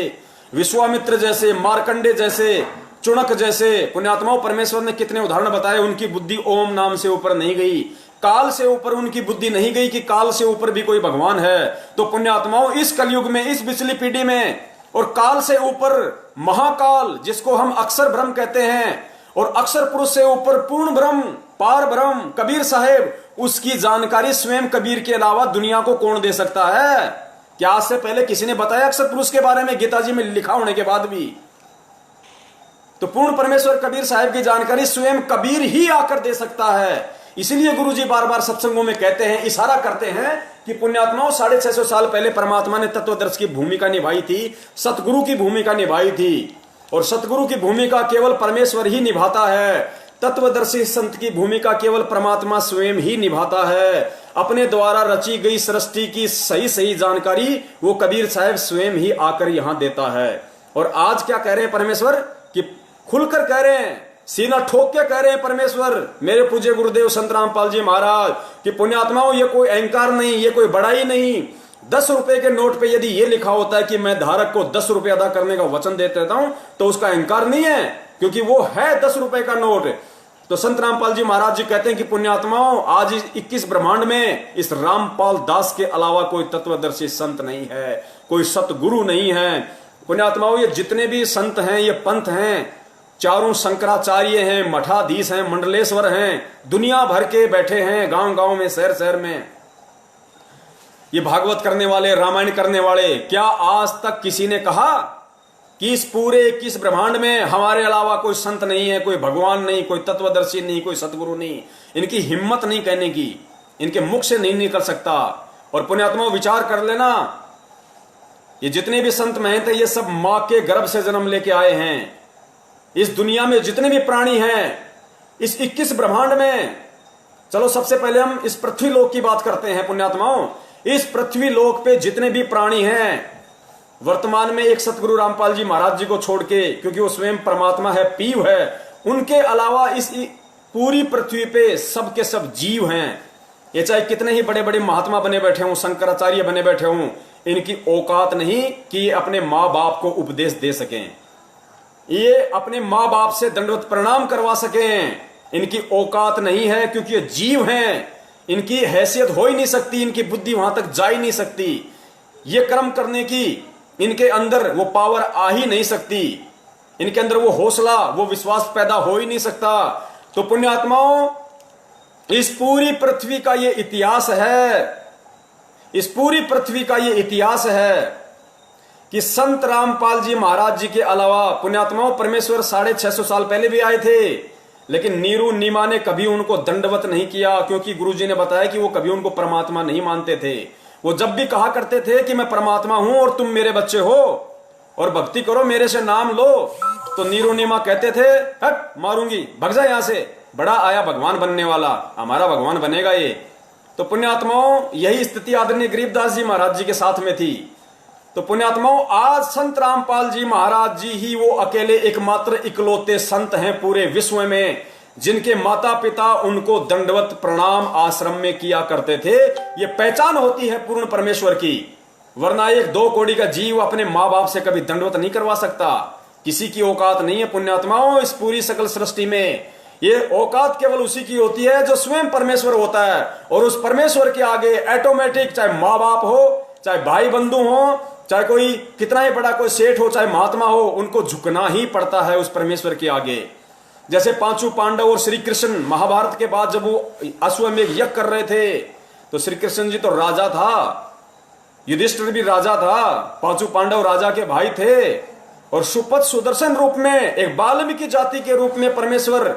विश्वामित्र जैसे, मार्कंडे जैसे, चुणक जैसे पुण्यात्माओं, परमेश्वर ने कितने उदाहरण बताए। उनकी बुद्धि ओम नाम से ऊपर नहीं गई, काल से ऊपर उनकी बुद्धि नहीं गई कि काल से ऊपर भी कोई भगवान है। तो पुण्यात्माओं, इस कलयुग में, इस पिछली पीढ़ी में, और काल से ऊपर महाकाल जिसको हम अक्षर ब्रह्म कहते हैं, और अक्षर पुरुष से ऊपर पूर्ण ब्रह्म, पार ब्रह्म कबीर साहेब, उसकी जानकारी स्वयं कबीर के अलावा दुनिया को कौन दे सकता है? क्या आज से पहले किसी ने बताया अक्षर पुरुष के बारे में गीता जी में लिखा होने के बाद भी? तो पूर्ण परमेश्वर कबीर साहिब की जानकारी स्वयं कबीर ही आकर दे सकता है। इसीलिए गुरुजी बार बार सत्संगों में कहते हैं, इशारा करते हैं कि पुण्यात्माओं, 650 साल पहले परमात्मा ने तत्वदर्शी की भूमिका निभाई थी, सतगुरु की भूमिका निभाई थी, और सतगुरु की भूमिका केवल परमेश्वर ही निभाता है। तत्वदर्शी संत की भूमिका केवल परमात्मा स्वयं ही निभाता है। अपने द्वारा रची गई सृष्टि की सही सही जानकारी वो कबीर साहब स्वयं ही आकर यहां देता है। और आज क्या कह रहे हैं परमेश्वर कि खुलकर कह रहे हैं, सीना ठोक के कह रहे हैं परमेश्वर, मेरे पूज्य गुरुदेव संत रामपाल जी महाराज, कि पुण्यात्माओं, ये कोई अहंकार नहीं, ये कोई बड़ाई नहीं। 10 रुपए के नोट पे यदि ये लिखा होता है कि मैं धारक को 10 रुपए अदा करने का वचन दे देता हूं, तो उसका अहंकार नहीं है, क्योंकि वो है 10 रुपए का नोट। तो संत रामपाल जी महाराज जी कहते हैं कि पुण्यात्माओं, आज इस 21 ब्रह्मांड में इस रामपाल दास के अलावा कोई तत्वदर्शी संत नहीं है, कोई सतगुरु नहीं है। पुण्यात्माओं, ये जितने भी संत हैं, ये पंथ हैं, चारों शंकराचार्य हैं, मठाधीश हैं, मंडलेश्वर हैं, दुनिया भर के बैठे हैं, गांव गांव में, शहर शहर में, ये भागवत करने वाले, रामायण करने वाले। क्या आज तक किसी ने कहा कि इस पूरे 21 ब्रह्मांड में हमारे अलावा कोई संत नहीं है, कोई भगवान नहीं, कोई तत्वदर्शी नहीं, कोई सतगुरु नहीं? इनकी हिम्मत नहीं कहने की, इनके मुख से नहीं निकल सकता। और पुण्यात्मा विचार कर लेना, ये जितने भी संत महंत हैं, ये सब मां के गर्भ से जन्म लेके आए हैं। इस दुनिया में जितने भी प्राणी हैं, इस 21 ब्रह्मांड में, चलो सबसे पहले हम इस पृथ्वी लोक की बात करते हैं पुण्यात्माओं। इस पृथ्वी लोक पे जितने भी प्राणी हैं, वर्तमान में एक सतगुरु रामपाल जी महाराज जी को छोड़ के, क्योंकि वो स्वयं परमात्मा है, पीव है, उनके अलावा इस पूरी पृथ्वी पे सब के सब जीव हैं। ये चाहे कितने ही बड़े बड़े महात्मा बने बैठे हों, शंकराचार्य बने बैठे हों, इनकी औकात नहीं कि ये अपने माँ बाप को उपदेश दे सकें, ये अपने माँ बाप से दंडवत प्रणाम करवा सकें, इनकी औकात नहीं है, क्योंकि ये जीव हैं, इनकी हैसियत हो ही नहीं सकती, इनकी बुद्धि वहां तक जा ही नहीं सकती, ये कर्म करने की इनके अंदर वो पावर आ ही नहीं सकती, इनके अंदर वो हौसला, वो विश्वास पैदा हो ही नहीं सकता। तो पुण्यात्माओं, इस पूरी पृथ्वी का ये इतिहास है, इस पूरी पृथ्वी का ये इतिहास है कि संत रामपाल जी महाराज जी के अलावा पुण्यात्माओं परमेश्वर 650 साल पहले भी आए थे, लेकिन नीरू नीमा ने कभी उनको दंडवत नहीं किया, क्योंकि गुरुजी ने बताया कि वो कभी उनको परमात्मा नहीं मानते थे। वो जब भी कहा करते थे कि मैं परमात्मा हूं और तुम मेरे बच्चे हो और भक्ति करो, मेरे से नाम लो, तो नीरू नीमा कहते थे हट मारूंगी, भग जा यहां से, बड़ा आया भगवान बनने वाला, हमारा भगवान बनेगा ये। तो पुण्यात्माओं, यही स्थिति आदरणीय गरीबदास जी महाराज जी के साथ में थी। तो पुण्यात्माओं, आज संत रामपाल जी महाराज जी ही वो अकेले एकमात्र इकलौते संत हैं पूरे विश्व में जिनके माता पिता उनको दंडवत प्रणाम आश्रम में किया करते थे। ये पहचान होती है पूर्ण परमेश्वर की, वरना एक 2 कौड़ी का जीव अपने माँ बाप से कभी दंडवत नहीं करवा सकता। किसी की औकात नहीं है पुण्यात्माओं इस पूरी सकल सृष्टि में। ये औकात केवल उसी की होती है जो स्वयं परमेश्वर होता है, और उस परमेश्वर के आगे ऑटोमेटिक, चाहे माँ बाप हो, चाहे भाई बंधु हो, चाहे कोई कितना ही बड़ा कोई सेठ हो, चाहे महात्मा हो, उनको झुकना ही पड़ता है उस परमेश्वर के आगे। जैसे 5 पांडव और श्री कृष्ण महाभारत के बाद जब वो अश्वमेध यज्ञ कर रहे थे, तो श्री कृष्ण जी तो राजा था, युधिष्ठिर भी राजा था, 5 पांडव राजा के भाई थे, और सुपथ सुदर्शन रूप में एक वाल्मीकि जाति के रूप में परमेश्वर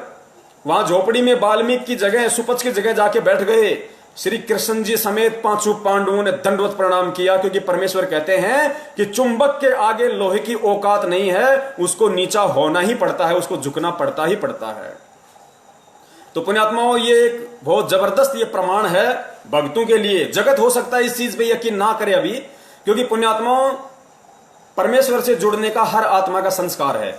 वहां झोपड़ी में वाल्मीकि की जगह, सुपथ की जगह जाके बैठ गए। श्री कृष्ण जी समेत 5 पांडवों ने दंडवत प्रणाम किया, क्योंकि परमेश्वर कहते हैं कि चुंबक के आगे लोहे की औकात नहीं है, उसको नीचा होना ही पड़ता है, उसको झुकना पड़ता ही पड़ता है। तो पुण्यात्माओं, ये एक बहुत जबरदस्त ये प्रमाण है भक्तों के लिए। जगत हो सकता है इस चीज पे यकीन ना करे अभी, क्योंकि पुण्यात्माओं परमेश्वर से जुड़ने का हर आत्मा का संस्कार है।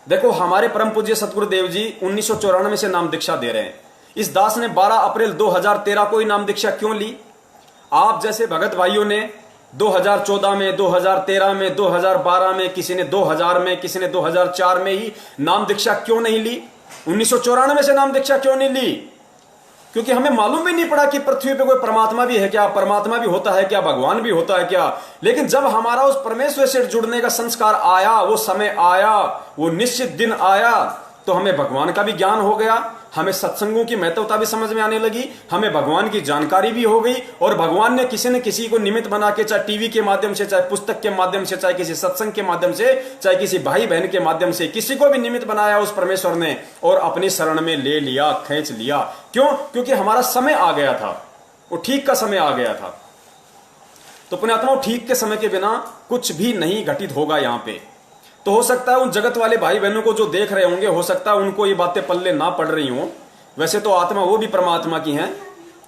देखो, हमारे परम पूज्य सतगुरुदेव जी 1994 से नाम दीक्षा दे रहे हैं। इस दास ने 12 अप्रैल 2013 को ही नाम दीक्षा क्यों ली? आप जैसे भगत भाइयों ने 2014 में, 2013 में, 2012 में, किसी ने 2000 में, किसी ने 2004 में ही नाम दीक्षा क्यों नहीं ली? 1994 से नाम दीक्षा क्यों नहीं ली? क्योंकि हमें मालूम भी नहीं पड़ा कि पृथ्वी पे कोई परमात्मा भी है क्या, परमात्मा भी होता है क्या, भगवान भी होता है क्या। लेकिन जब हमारा उस परमेश्वर से जुड़ने का संस्कार आया, वो समय आया, वो निश्चित दिन आया, तो हमें भगवान का भी ज्ञान हो गया, हमें सत्संगों की महत्वता भी समझ में आने लगी, हमें भगवान की जानकारी भी हो गई, और भगवान ने किसी न किसी को निमित्त बना के, चाहे टीवी के माध्यम से, चाहे पुस्तक के माध्यम से, चाहे किसी सत्संग के माध्यम से, चाहे किसी भाई बहन के माध्यम से, किसी को भी निमित्त बनाया उस परमेश्वर ने, और अपनी शरण में ले लिया, खींच लिया। क्यों? क्योंकि हमारा समय आ गया था, वो ठीक का समय आ गया था। तो पुण्यात्माओं, ठीक के समय के बिना कुछ भी नहीं घटित होगा यहाँ पे। तो हो सकता है उन जगत वाले भाई बहनों को जो देख रहे होंगे, हो सकता है उनको ये बातें पल्ले ना पड़ रही हो। वैसे तो आत्मा वो भी परमात्मा की हैं,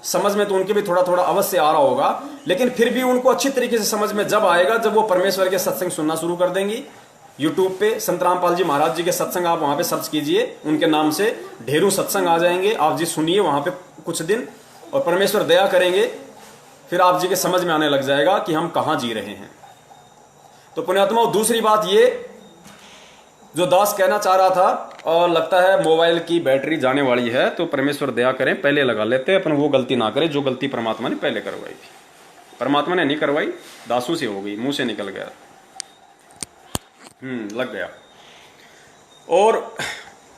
समझ में तो उनके भी थोड़ा थोड़ा अवश्य आ रहा होगा, लेकिन फिर भी उनको अच्छी तरीके से समझ में जब आएगा जब वो परमेश्वर के सत्संग सुनना शुरू कर देंगी। यूट्यूब पे संत रामपाल जी महाराज जी के सत्संग आप वहां पे सर्च कीजिए, उनके नाम से ढेरों सत्संग आ जाएंगे। आप जी सुनिए वहां पे कुछ दिन, और परमेश्वर दया करेंगे, फिर आप जी के समझ में आने लग जाएगा कि हम कहां जी रहे हैं। तो पुण्यात्माओं, दूसरी बात ये जो दास कहना चाह रहा था, और लगता है मोबाइल की बैटरी जाने वाली है, तो परमेश्वर दया करें, पहले लगा लेते हैं, अपन वो गलती ना करें जो गलती परमात्मा ने पहले करवाई थी। परमात्मा ने नहीं करवाई, दासू से हो गई, मुंह से निकल गया, लग गया। और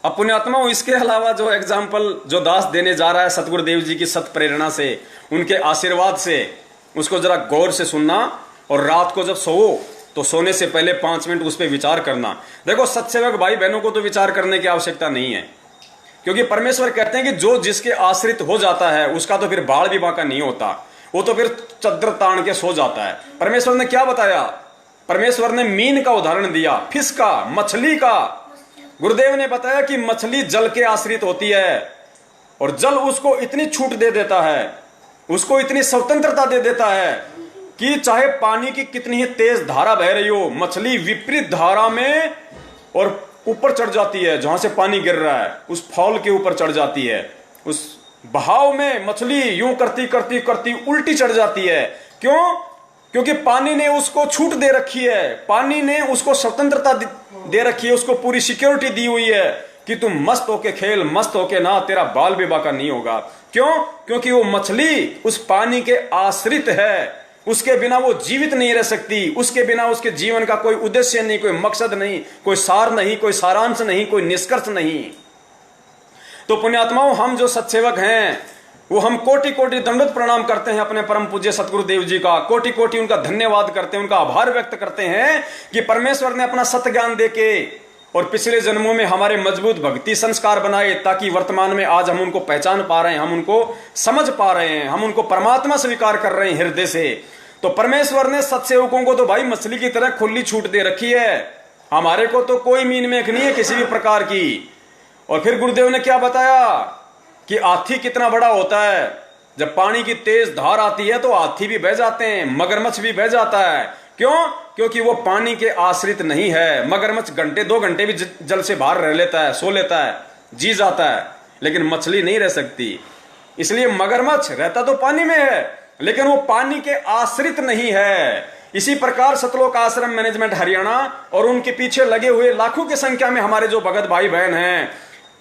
अब पुण्यात्माओं, इसके अलावा जो एग्जाम्पल जो दास देने जा रहा है सतगुरुदेव जी की सत प्रेरणा से, उनके आशीर्वाद से, उसको जरा गौर से सुनना, और रात को जब सोओ तो सोने से पहले 5 मिनट उस पर विचार करना। देखो, सत्सेवक भाई बहनों को तो विचार करने की आवश्यकता नहीं है, क्योंकि परमेश्वर कहते हैं कि जो जिसके आश्रित हो जाता है उसका तो फिर बाढ़ भी बाका नहीं होता, वो तो फिर चद्दर तान के सो जाता है। परमेश्वर ने क्या बताया? परमेश्वर ने मीन का उदाहरण दिया, फिश का, मछली का। गुरुदेव ने बताया कि मछली जल के आश्रित होती है, और जल उसको इतनी छूट दे देता है, उसको इतनी स्वतंत्रता दे देता है कि चाहे पानी की कितनी ही तेज धारा बह रही हो, मछली विपरीत धारा में और ऊपर चढ़ जाती है, जहां से पानी गिर रहा है उस फॉल के ऊपर चढ़ जाती है। उस बहाव में मछली यूं करती करती करती उल्टी चढ़ जाती है। क्यों? क्योंकि पानी ने उसको छूट दे रखी है, पानी ने उसको स्वतंत्रता दे रखी है, उसको पूरी सिक्योरिटी दी हुई है कि तुम मस्त होके खेल, मस्त होके ना, तेरा बाल भी बाका नहीं होगा। क्यों? क्योंकि वो मछली उस पानी के आश्रित है, उसके बिना वो जीवित नहीं रह सकती, उसके बिना उसके जीवन का कोई उद्देश्य नहीं, कोई मकसद नहीं, कोई सार नहीं, कोई सारांश नहीं, कोई निष्कर्ष नहीं। तो पुण्यात्माओं, हम जो सत्सेवक हैं वो हम कोटि कोटि दंडवत प्रणाम करते हैं अपने परम पूज्य सतगुरु देव जी का, कोटि कोटि उनका धन्यवाद करते हैं, उनका आभार व्यक्त करते हैं कि परमेश्वर ने अपना सत्य ज्ञान देके और पिछले जन्मों में हमारे मजबूत भक्ति संस्कार बनाए, ताकि वर्तमान में आज हम उनको पहचान पा रहे हैं, हम उनको समझ पा रहे हैं, हम उनको परमात्मा स्वीकार कर रहे हैं हृदय से। तो परमेश्वर ने सत्सेवकों को तो भाई मछली की तरह खुली छूट दे रखी है, हमारे को तो कोई मीन मेख नहीं है किसी भी प्रकार की। और फिर गुरुदेव ने क्या बताया कि हाथी कितना बड़ा होता है, जब पानी की तेज धार आती है तो हाथी भी बह जाते हैं, मगरमच्छ भी बह जाता है। क्यों? क्योंकि वो पानी के आश्रित नहीं है। मगरमच्छ घंटे 2 घंटे भी जल से बाहर रह लेता है, सो लेता है, जी जाता है, लेकिन मछली नहीं रह सकती। इसलिए मगरमच्छ रहता तो पानी में है, लेकिन वो पानी के आश्रित नहीं है। इसी प्रकार सतलोक आश्रम मैनेजमेंट हरियाणा और उनके पीछे लगे हुए लाखों की संख्या में हमारे जो भगत भाई बहन हैं,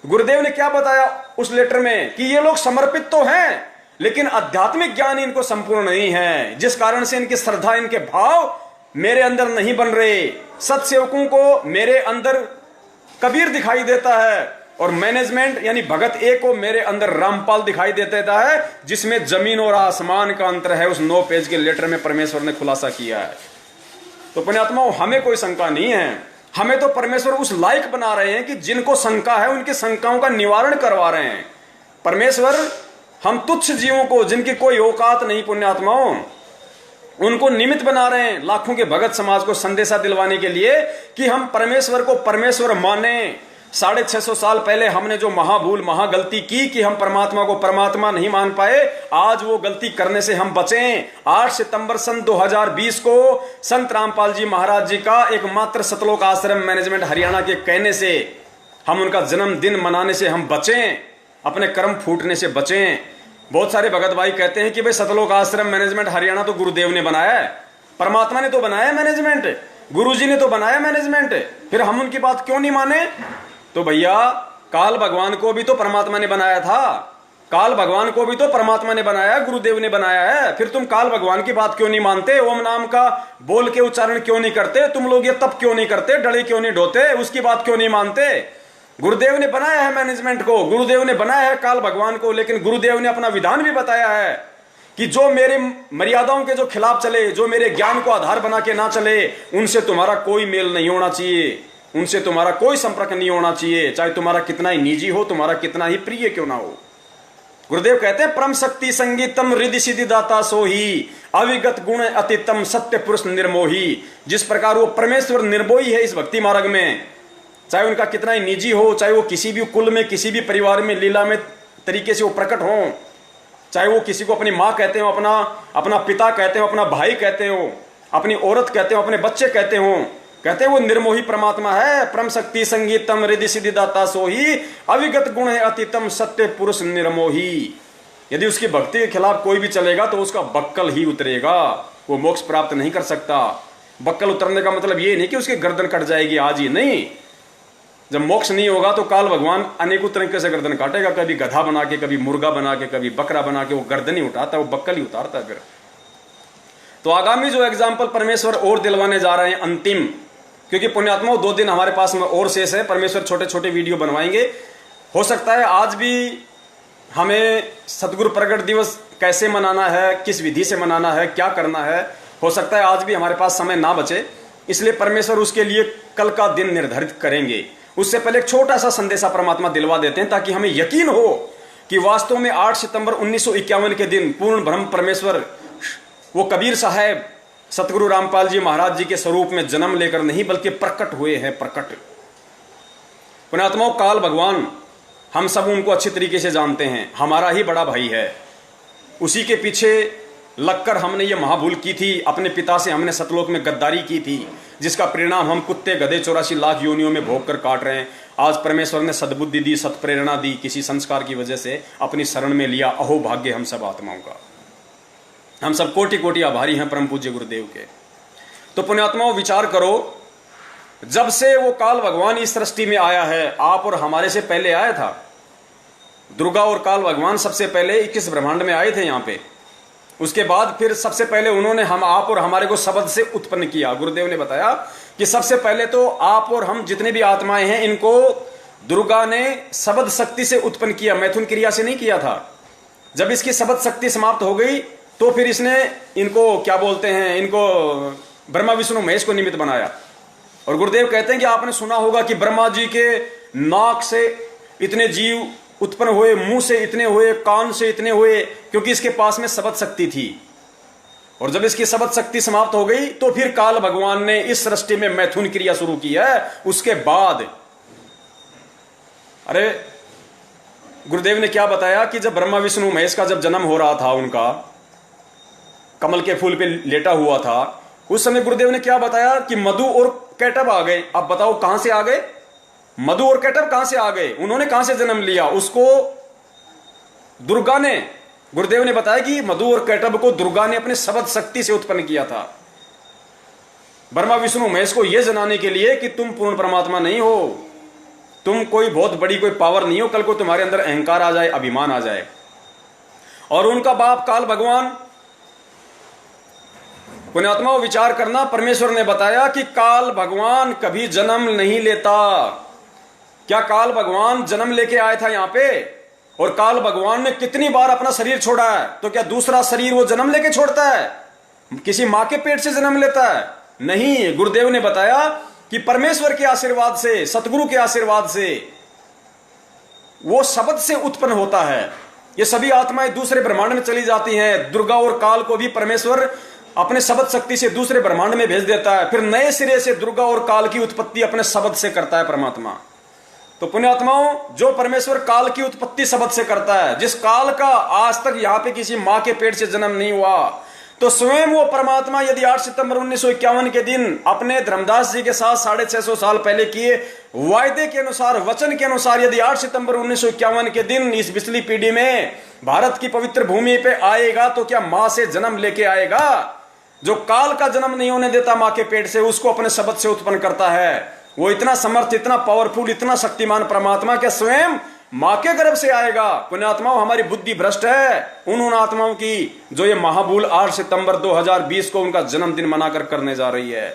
गुरुदेव ने क्या बताया उस लेटर में कि ये लोग समर्पित तो हैं, लेकिन आध्यात्मिक ज्ञान इनको संपूर्ण नहीं है, जिस कारण से इनकी श्रद्धा, इनके भाव मेरे अंदर नहीं बन रहे। सत्सेवकों को मेरे अंदर कबीर दिखाई देता है और मैनेजमेंट यानी भगत ए को मेरे अंदर रामपाल दिखाई देता है, जिसमें जमीन और आसमान का अंतर है। उस 9 पेज के लेटर में परमेश्वर ने खुलासा किया है। तो पुण्यात्माओं, हमें कोई शंका नहीं है, हमें तो परमेश्वर उस लायक बना रहे हैं कि जिनको शंका है उनकी शंकाओं का निवारण करवा रहे हैं। परमेश्वर हम तुच्छ जीवों को, जिनकी कोई औकात नहीं, पुण्यात्माओं, उनको निमित्त बना रहे हैं लाखों के भगत समाज को संदेशा दिलवाने के लिए कि हम परमेश्वर को परमेश्वर माने। 650 साल पहले हमने जो महाभूल, महागलती की कि हम परमात्मा को परमात्मा नहीं मान पाए, आज वो गलती करने से हम बचें। 8 सितंबर सन 2020 को संत रामपाल जी महाराज जी का एकमात्र सतलोक आश्रम मैनेजमेंट हरियाणा के कहने से हम उनका जन्मदिन मनाने से हम बचें, अपने कर्म फूटने से बचें। बहुत सारे भगत भाई कहते हैं कि भाई सतलोक आश्रम मैनेजमेंट हरियाणा तो गुरुदेव ने बनाया है, परमात्मा ने तो बनाया मैनेजमेंट, गुरुजी ने तो बनाया मैनेजमेंट, फिर हम उनकी बात क्यों नहीं माने? तो भैया, काल भगवान को भी तो परमात्मा ने बनाया था, काल भगवान को भी तो परमात्मा ने बनाया, गुरुदेव ने बनाया है। फिर तुम काल भगवान की बात क्यों नहीं मानते? ओम नाम का बोल के उच्चारण क्यों नहीं करते? तुम लोग ये तप क्यों नहीं करते? डले क्यों नहीं ढोते? उसकी बात क्यों नहीं मानते? गुरुदेव ने बनाया है मैनेजमेंट को, गुरुदेव ने बनाया है काल भगवान को, लेकिन गुरुदेव ने अपना विधान भी बताया है कि जो मेरे मर्यादाओं के जो खिलाफ चले, जो मेरे ज्ञान को आधार बना के ना चले, उनसे तुम्हारा कोई मेल नहीं होना चाहिए, उनसे तुम्हारा कोई संपर्क नहीं होना चाहिए, चाहे तुम्हारा कितना ही निजी हो, तुम्हारा कितना ही प्रिय क्यों ना हो। गुरुदेव कहते हैं परम शक्ति संगीतम रिद्धि सिद्धि दाता सोही, अविगत गुण अतितम सत्य पुरुष निर्मोही। जिस प्रकार वो परमेश्वर निर्मोही है इस भक्ति मार्ग में, चाहे उनका कितना ही निजी हो, चाहे वो किसी भी कुल में, किसी भी परिवार में लीला में तरीके से वो प्रकट हो, चाहे वो किसी को अपनी माँ कहते हो, अपना पिता कहते हो, अपना भाई कहते हो, अपनी औरत कहते हो, अपने बच्चे कहते हो, कहते हैं वो निर्मोही परमात्मा है। परम शक्ति संगीतम रिद्धि सिद्धि दाता सोही, अविगत गुण है अतितम सत्य पुरुष निर्मोही। यदि उसकी भक्ति के खिलाफ कोई भी चलेगा तो उसका बक्कल ही उतरेगा, वो मोक्ष प्राप्त नहीं कर सकता। बक्कल उतरने का मतलब ये नहीं कि उसकी गर्दन कट जाएगी आज ही, नहीं। जब मोक्ष नहीं होगा तो काल भगवान अनेकों तरीके से गर्दन काटेगा, कभी गधा बना के, कभी मुर्गा बना के, कभी बकरा बना के। वो गर्दन ही उठाता है, वो बक्कल ही उतारता है फिर। तो आगामी जो एग्जाम्पल परमेश्वर और दिलवाने जा रहे हैं अंतिम, क्योंकि पुण्यात्माओं 2 दिन हमारे पास में और शेष है, परमेश्वर छोटे छोटे वीडियो बनवाएंगे। हो सकता है आज भी हमें सतगुरु प्रगट दिवस कैसे मनाना है, किस विधि से मनाना है, क्या करना है, हो सकता है आज भी हमारे पास समय ना बचे, इसलिए परमेश्वर उसके लिए कल का दिन निर्धारित करेंगे। उससे पहले एक छोटा सा संदेशा परमात्मा दिलवा देते हैं, ताकि हमें यकीन हो कि वास्तव में 8 सितंबर 1951 के दिन पूर्ण ब्रह्म परमेश्वर वो कबीर साहब सतगुरु रामपाल जी महाराज जी के स्वरूप में जन्म लेकर नहीं बल्कि प्रकट हुए हैं। प्रकट पुण्यात्माओं, काल भगवान हम सब उनको अच्छी तरीके से जानते हैं, हमारा ही बड़ा भाई है। उसी के पीछे लगकर हमने ये महाभूल की थी, अपने पिता से हमने सतलोक में गद्दारी की थी, जिसका परिणाम हम कुत्ते गधे 84 लाख योनियों में भोग कर काट रहे हैं। आज परमेश्वर ने सद्बुद्धि दी, सत्प्रेरणा दी, किसी संस्कार की वजह से अपनी शरण में लिया। अहो भाग्य हम सब आत्माओं का, हम सब कोटि कोटि आभारी हैं परम पूज्य गुरुदेव के। तो पुण्यात्माओं विचार करो जब से वो काल भगवान इस सृष्टि में आया है, आप और हमारे से पहले आया था। दुर्गा और काल भगवान सबसे पहले 21 ब्रह्मांड में आए थे यहाँ पे। उसके बाद फिर सबसे पहले उन्होंने हम आप और हमारे को शब्द से उत्पन्न किया। गुरुदेव ने बताया कि सबसे पहले तो आप और हम जितने भी आत्माएं हैं, इनको दुर्गा ने शब्द शक्ति से उत्पन्न किया, मैथुन क्रिया से नहीं किया था। जब इसकी शब्द शक्ति समाप्त हो गई तो फिर इसने इनको क्या बोलते हैं, इनको ब्रह्मा विष्णु महेश को निमित्त बनाया। और गुरुदेव कहते हैं कि आपने सुना होगा कि ब्रह्मा जी के नाक से इतने जीव उत्पन्न हुए, मुंह से इतने हुए, कान से इतने हुए, क्योंकि इसके पास में शब्द शक्ति थी। और जब इसकी शब्द शक्ति समाप्त हो गई तो फिर काल भगवान ने इस सृष्टि में मैथुन क्रिया शुरू की है। उसके बाद अरे गुरुदेव ने क्या बताया कि जब ब्रह्मा विष्णु महेश का जब जन्म हो रहा था, उनका कमल के फूल पे लेटा हुआ था, उस समय गुरुदेव ने क्या बताया कि मधु और कैटब आ गए। अब बताओ कहां से आ गए? मधु और कैटब कहां से आ गए? उन्होंने कहां से जन्म लिया? उसको दुर्गा ने, गुरुदेव ने बताया कि मधु और कैटब को दुर्गा ने अपने शब्द शक्ति से उत्पन्न किया था, ब्रह्मा विष्णु महेश को यह जनाने के लिए कि तुम पूर्ण परमात्मा नहीं हो, तुम कोई बहुत बड़ी कोई पावर नहीं हो, कल को तुम्हारे अंदर अहंकार आ जाए, अभिमान आ जाए। और उनका बाप काल भगवान, पुण्यात्माओं विचार करना, परमेश्वर ने बताया कि काल भगवान कभी जन्म नहीं लेता। क्या काल भगवान जन्म लेके आया था यहाँ पे? और काल भगवान ने कितनी बार अपना शरीर छोड़ा है? तो क्या दूसरा शरीर वो जन्म लेके छोड़ता है? किसी मां के पेट से जन्म लेता है? नहीं। गुरुदेव ने बताया कि परमेश्वर के आशीर्वाद से, सतगुरु के आशीर्वाद से, वो शब्द से उत्पन्न होता है। ये सभी आत्माएं दूसरे ब्रह्मांड में चली जाती हैं। दुर्गा और काल को भी परमेश्वर अपने शब्द शक्ति से दूसरे ब्रह्मांड में भेज देता है। फिर नए सिरे से दुर्गा और काल की उत्पत्ति अपने शब्द से करता है परमात्मा। तो पुण्यात्माओं, जो परमेश्वर काल की उत्पत्ति शब्द से करता है, जिस काल का आज तक यहाँ पे किसी मां के पेट से जन्म नहीं हुआ, तो स्वयं वो परमात्मा यदि 8 सितंबर 1951 के दिन अपने धर्मदास जी के साथ 650 साल पहले किए वायदे के अनुसार, वचन के अनुसार, यदि 8 सितंबर 1951 के दिन इस बिजली पीढ़ी में भारत की पवित्र भूमि पे आएगा, तो क्या मां से जन्म लेके आएगा? जो काल का जन्म नहीं होने देता मां के पेट से, उसको अपने शब्द से उत्पन्न करता है। वो इतना समर्थ, इतना पावरफुल, इतना शक्तिमान परमात्मा के स्वयं मां के गर्भ से आएगा। पुण्यात्माओं, हमारी बुद्धि भ्रष्ट है उन आत्माओं की जो ये महाभूल 8 सितंबर 2020 को उनका जन्मदिन मनाकर करने जा रही है।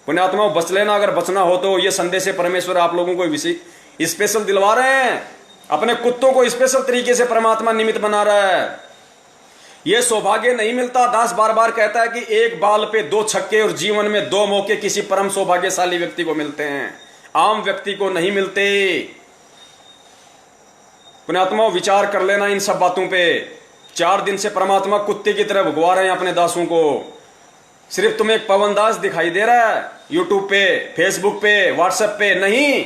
पुण्यात्माओं, बच लेना, अगर बचना हो तो। ये संदेश है परमेश्वर आप लोगों को स्पेशल दिलवा रहे हैं। अपने कुत्तों को स्पेशल तरीके से परमात्मा निमित्त बना रहा है। ये सौभाग्य नहीं मिलता। दास बार बार कहता है कि एक बाल पे 2 छक्के और जीवन में 2 मौके किसी परम सौभाग्यशाली व्यक्ति को मिलते हैं, आम व्यक्ति को नहीं मिलते। पुण्यात्मा, विचार कर लेना इन सब बातों पे। 4 दिन से परमात्मा कुत्ते की तरह भगवा रहे हैं अपने दासों को। सिर्फ तुम्हें एक पवन दास दिखाई दे रहा है यूट्यूब पे, फेसबुक पे, व्हाट्सएप पे। नहीं,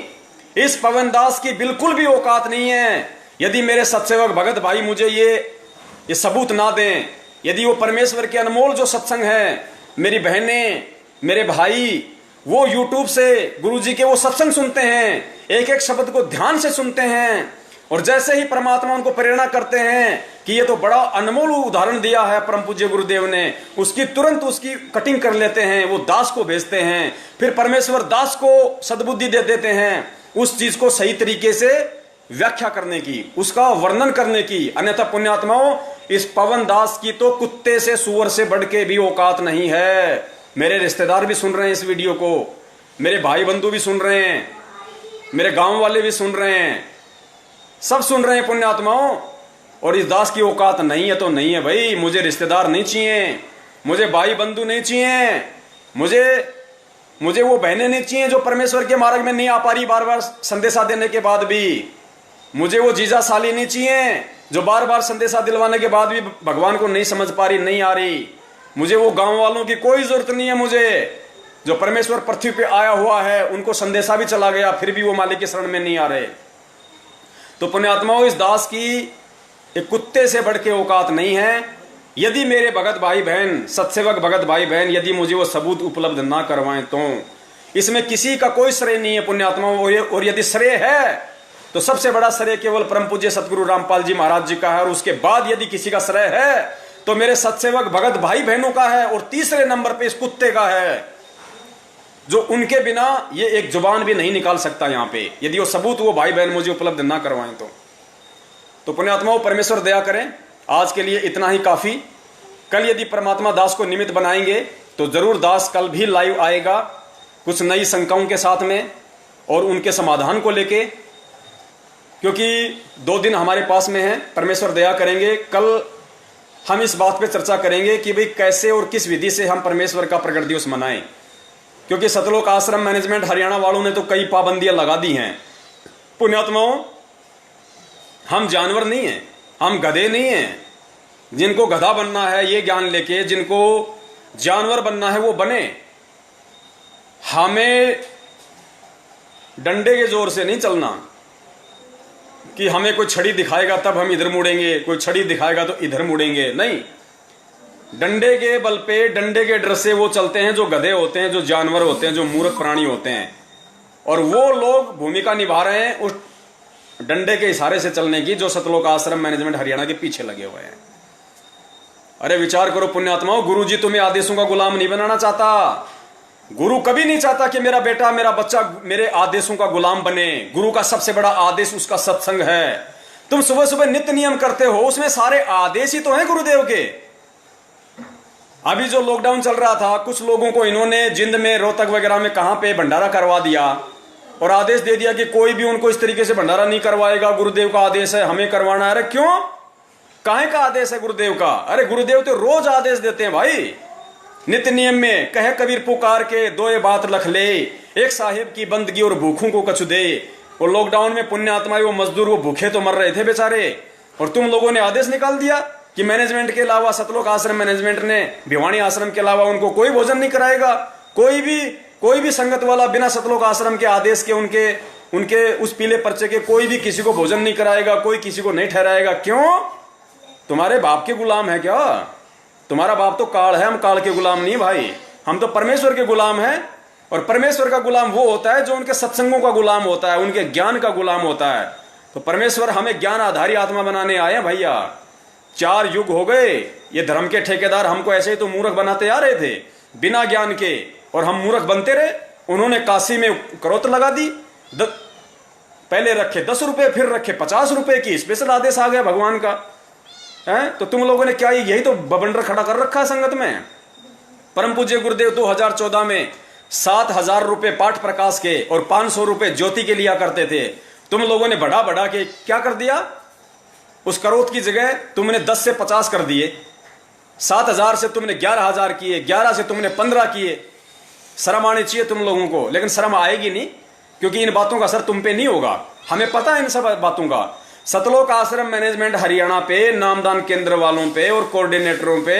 इस पवन दास की बिल्कुल भी औकात नहीं है। यदि मेरे सत्सेवक भगत भाई मुझे ये सबूत ना दें, यदि वो परमेश्वर के अनमोल जो सत्संग है, मेरी बहनें, मेरे भाई, वो यूट्यूब से गुरुजी के वो सत्संग सुनते हैं, एक एक शब्द को ध्यान से सुनते हैं, और जैसे ही परमात्मा उनको प्रेरणा करते हैं कि ये तो बड़ा अनमोल उदाहरण दिया है परम पूज्य गुरुदेव ने, उसकी तुरंत उसकी कटिंग कर लेते हैं, वो दास को भेजते हैं। फिर परमेश्वर दास को सद्बुद्धि दे देते हैं उस चीज को सही तरीके से व्याख्या करने की, उसका वर्णन करने की। अन्यथा पुण्यात्माओं, इस पवन दास की तो कुत्ते से, सुअर से बढ़ के भी औकात नहीं है। मेरे रिश्तेदार भी सुन रहे हैं इस वीडियो को, मेरे भाई बंधु भी सुन रहे हैं, मेरे गांव वाले भी सुन रहे हैं, सब सुन रहे हैं पुण्यात्माओं। और इस दास की औकात नहीं है तो नहीं है भाई। मुझे रिश्तेदार नहीं चाहिए, मुझे भाई बंधु नहीं चाहिए, मुझे वो बहनें नहीं चाहिए जो परमेश्वर के मार्ग में नहीं आ पा रही बार बार संदेशा देने के बाद भी। मुझे वो जीजा साली नहीं चाहिए जो बार बार संदेशा दिलवाने के बाद भी भगवान को नहीं समझ पा रही, नहीं आ रही। मुझे वो गांव वालों की कोई जरूरत नहीं है। मुझे जो परमेश्वर पृथ्वी पे आया हुआ है, उनको संदेशा भी चला गया, फिर भी वो मालिक के शरण में नहीं आ रहे। तो पुण्यात्माओं, इस दास की एक कुत्ते से बढ़ के औकात नहीं है। यदि मेरे भगत भाई बहन, सत्सेवक भगत भाई बहन, यदि मुझे वो सबूत उपलब्ध ना करवाएं तो इसमें किसी का कोई श्रेय नहीं है पुण्यात्माओं। और यदि श्रेय है तो सबसे बड़ा श्रेय केवल परम पूज्य सतगुरु रामपाल जी महाराज जी का है। और उसके बाद यदि किसी का श्रेय है तो मेरे सत्सेवक भगत भाई बहनों का है, और तीसरे नंबर पे इस कुत्ते का है। जो उनके बिना ये एक जुबान भी नहीं निकाल सकता यहाँ पे, यदि वो सबूत वो भाई बहन मुझे उपलब्ध ना करवाएं तो पुण्यात्माओं परमेश्वर दया करें। आज के लिए इतना ही काफी। कल यदि परमात्मा दास को निमित्त बनाएंगे तो जरूर दास कल भी लाइव आएगा कुछ नई शंकाओं के साथ में और उनके समाधान को लेके, क्योंकि 2 दिन हमारे पास में है। परमेश्वर दया करेंगे कल हम इस बात पे चर्चा करेंगे कि भाई कैसे और किस विधि से हम परमेश्वर का प्रकट दिवस मनाएं, क्योंकि सतलोक आश्रम मैनेजमेंट हरियाणा वालों ने तो कई पाबंदियां लगा दी हैं। पुण्यात्माओं, हम जानवर नहीं हैं, हम गधे नहीं हैं। जिनको गधा बनना है ये ज्ञान लेके, जिनको जानवर बनना है वो बने। हमें डंडे के जोर से नहीं चलना कि हमें कोई छड़ी दिखाएगा तब हम इधर मुड़ेंगे, कोई छड़ी दिखाएगा तो इधर मुड़ेंगे, नहीं। डंडे के बल पे, डंडे के डर से वो चलते हैं जो गधे होते हैं, जो जानवर होते हैं, जो मूर्ख प्राणी होते हैं। और वो लोग भूमिका निभा रहे हैं उस डंडे के इशारे से चलने की, जो सतलोक आश्रम मैनेजमेंट हरियाणा के पीछे लगे हुए हैं। अरे विचार करो पुण्यात्माओं, गुरु जी तुम्हें आदेशों का गुलाम नहीं बनाना चाहता। गुरु कभी नहीं चाहता कि मेरा बेटा, मेरा बच्चा मेरे आदेशों का गुलाम बने। गुरु का सबसे बड़ा आदेश उसका सत्संग है। तुम सुबह सुबह नित्य नियम करते हो, उसमें सारे आदेश ही तो हैं गुरुदेव के। अभी जो लॉकडाउन चल रहा था, कुछ लोगों को इन्होंने जिंद में, रोहतक वगैरह में कहां पे भंडारा करवा दिया और आदेश दे दिया कि कोई भी उनको इस तरीके से भंडारा नहीं करवाएगा, गुरुदेव का आदेश है, हमें करवाना है। अरे क्यों? काहे का आदेश है गुरुदेव का? अरे गुरुदेव तो रोज आदेश देते हैं भाई। नित्य नियम में कहे कबीर पुकार के, दोए बात लख ले, एक साहिब की बंदगी और भूखों को कछु दे। और लॉकडाउन में पुण्य आत्मा, वो मजदूर, वो भूखे तो मर रहे थे बेचारे, और तुम लोगों ने आदेश निकाल दिया कि मैनेजमेंट के अलावा, सतलोक आश्रम मैनेजमेंट ने भिवानी आश्रम के अलावा उनको कोई भोजन नहीं कराएगा। कोई भी संगत वाला बिना सतलोक आश्रम के आदेश के, उनके उस पीले पर्चे के कोई भी किसी को भोजन नहीं कराएगा, कोई किसी को नहीं ठहराएगा। क्यों? तुम्हारे बाप के गुलाम है क्या? तुम्हारा बाप तो काल है, हम काल के गुलाम नहीं भाई, हम तो परमेश्वर के गुलाम हैं। और परमेश्वर का गुलाम वो होता है जो उनके सत्संगों का गुलाम होता है, उनके ज्ञान का गुलाम होता है। तो परमेश्वर हमें ज्ञान आधारी आत्मा बनाने आए हैं भैया। 4 युग हो गए, ये धर्म के ठेकेदार हमको ऐसे ही तो मूर्ख बनाते आ रहे थे बिना ज्ञान के, और हम मूर्ख बनते रहे। उन्होंने काशी में करोत लगा दी, पहले रखे 10 रुपए, फिर रखे 50 रुपए की, स्पेशल आदेश आ गया भगवान का है। तो तुम लोगों ने क्या यही तो बबंडर खड़ा कर रखा है संगत में। परम पूज्य गुरुदेव 2014 में 7,000 रुपए पाठ प्रकाश के और 500 रुपए ज्योति के लिया करते थे। तुम लोगों ने बढ़ा बढ़ा के क्या कर दिया? उस करोत की जगह तुमने 10 से 50 कर दिए। 7,000 से तुमने 11,000 किए, 11 से तुमने 15 किए। शर्म आनी चाहिए तुम लोगों को, लेकिन शर्म आएगी नहीं, क्योंकि इन बातों का असर तुम पे नहीं होगा। हमें पता है इन सब बातों का। सतलोक आश्रम मैनेजमेंट हरियाणा पे, नामदान केंद्र वालों पे और कोऑर्डिनेटरों पे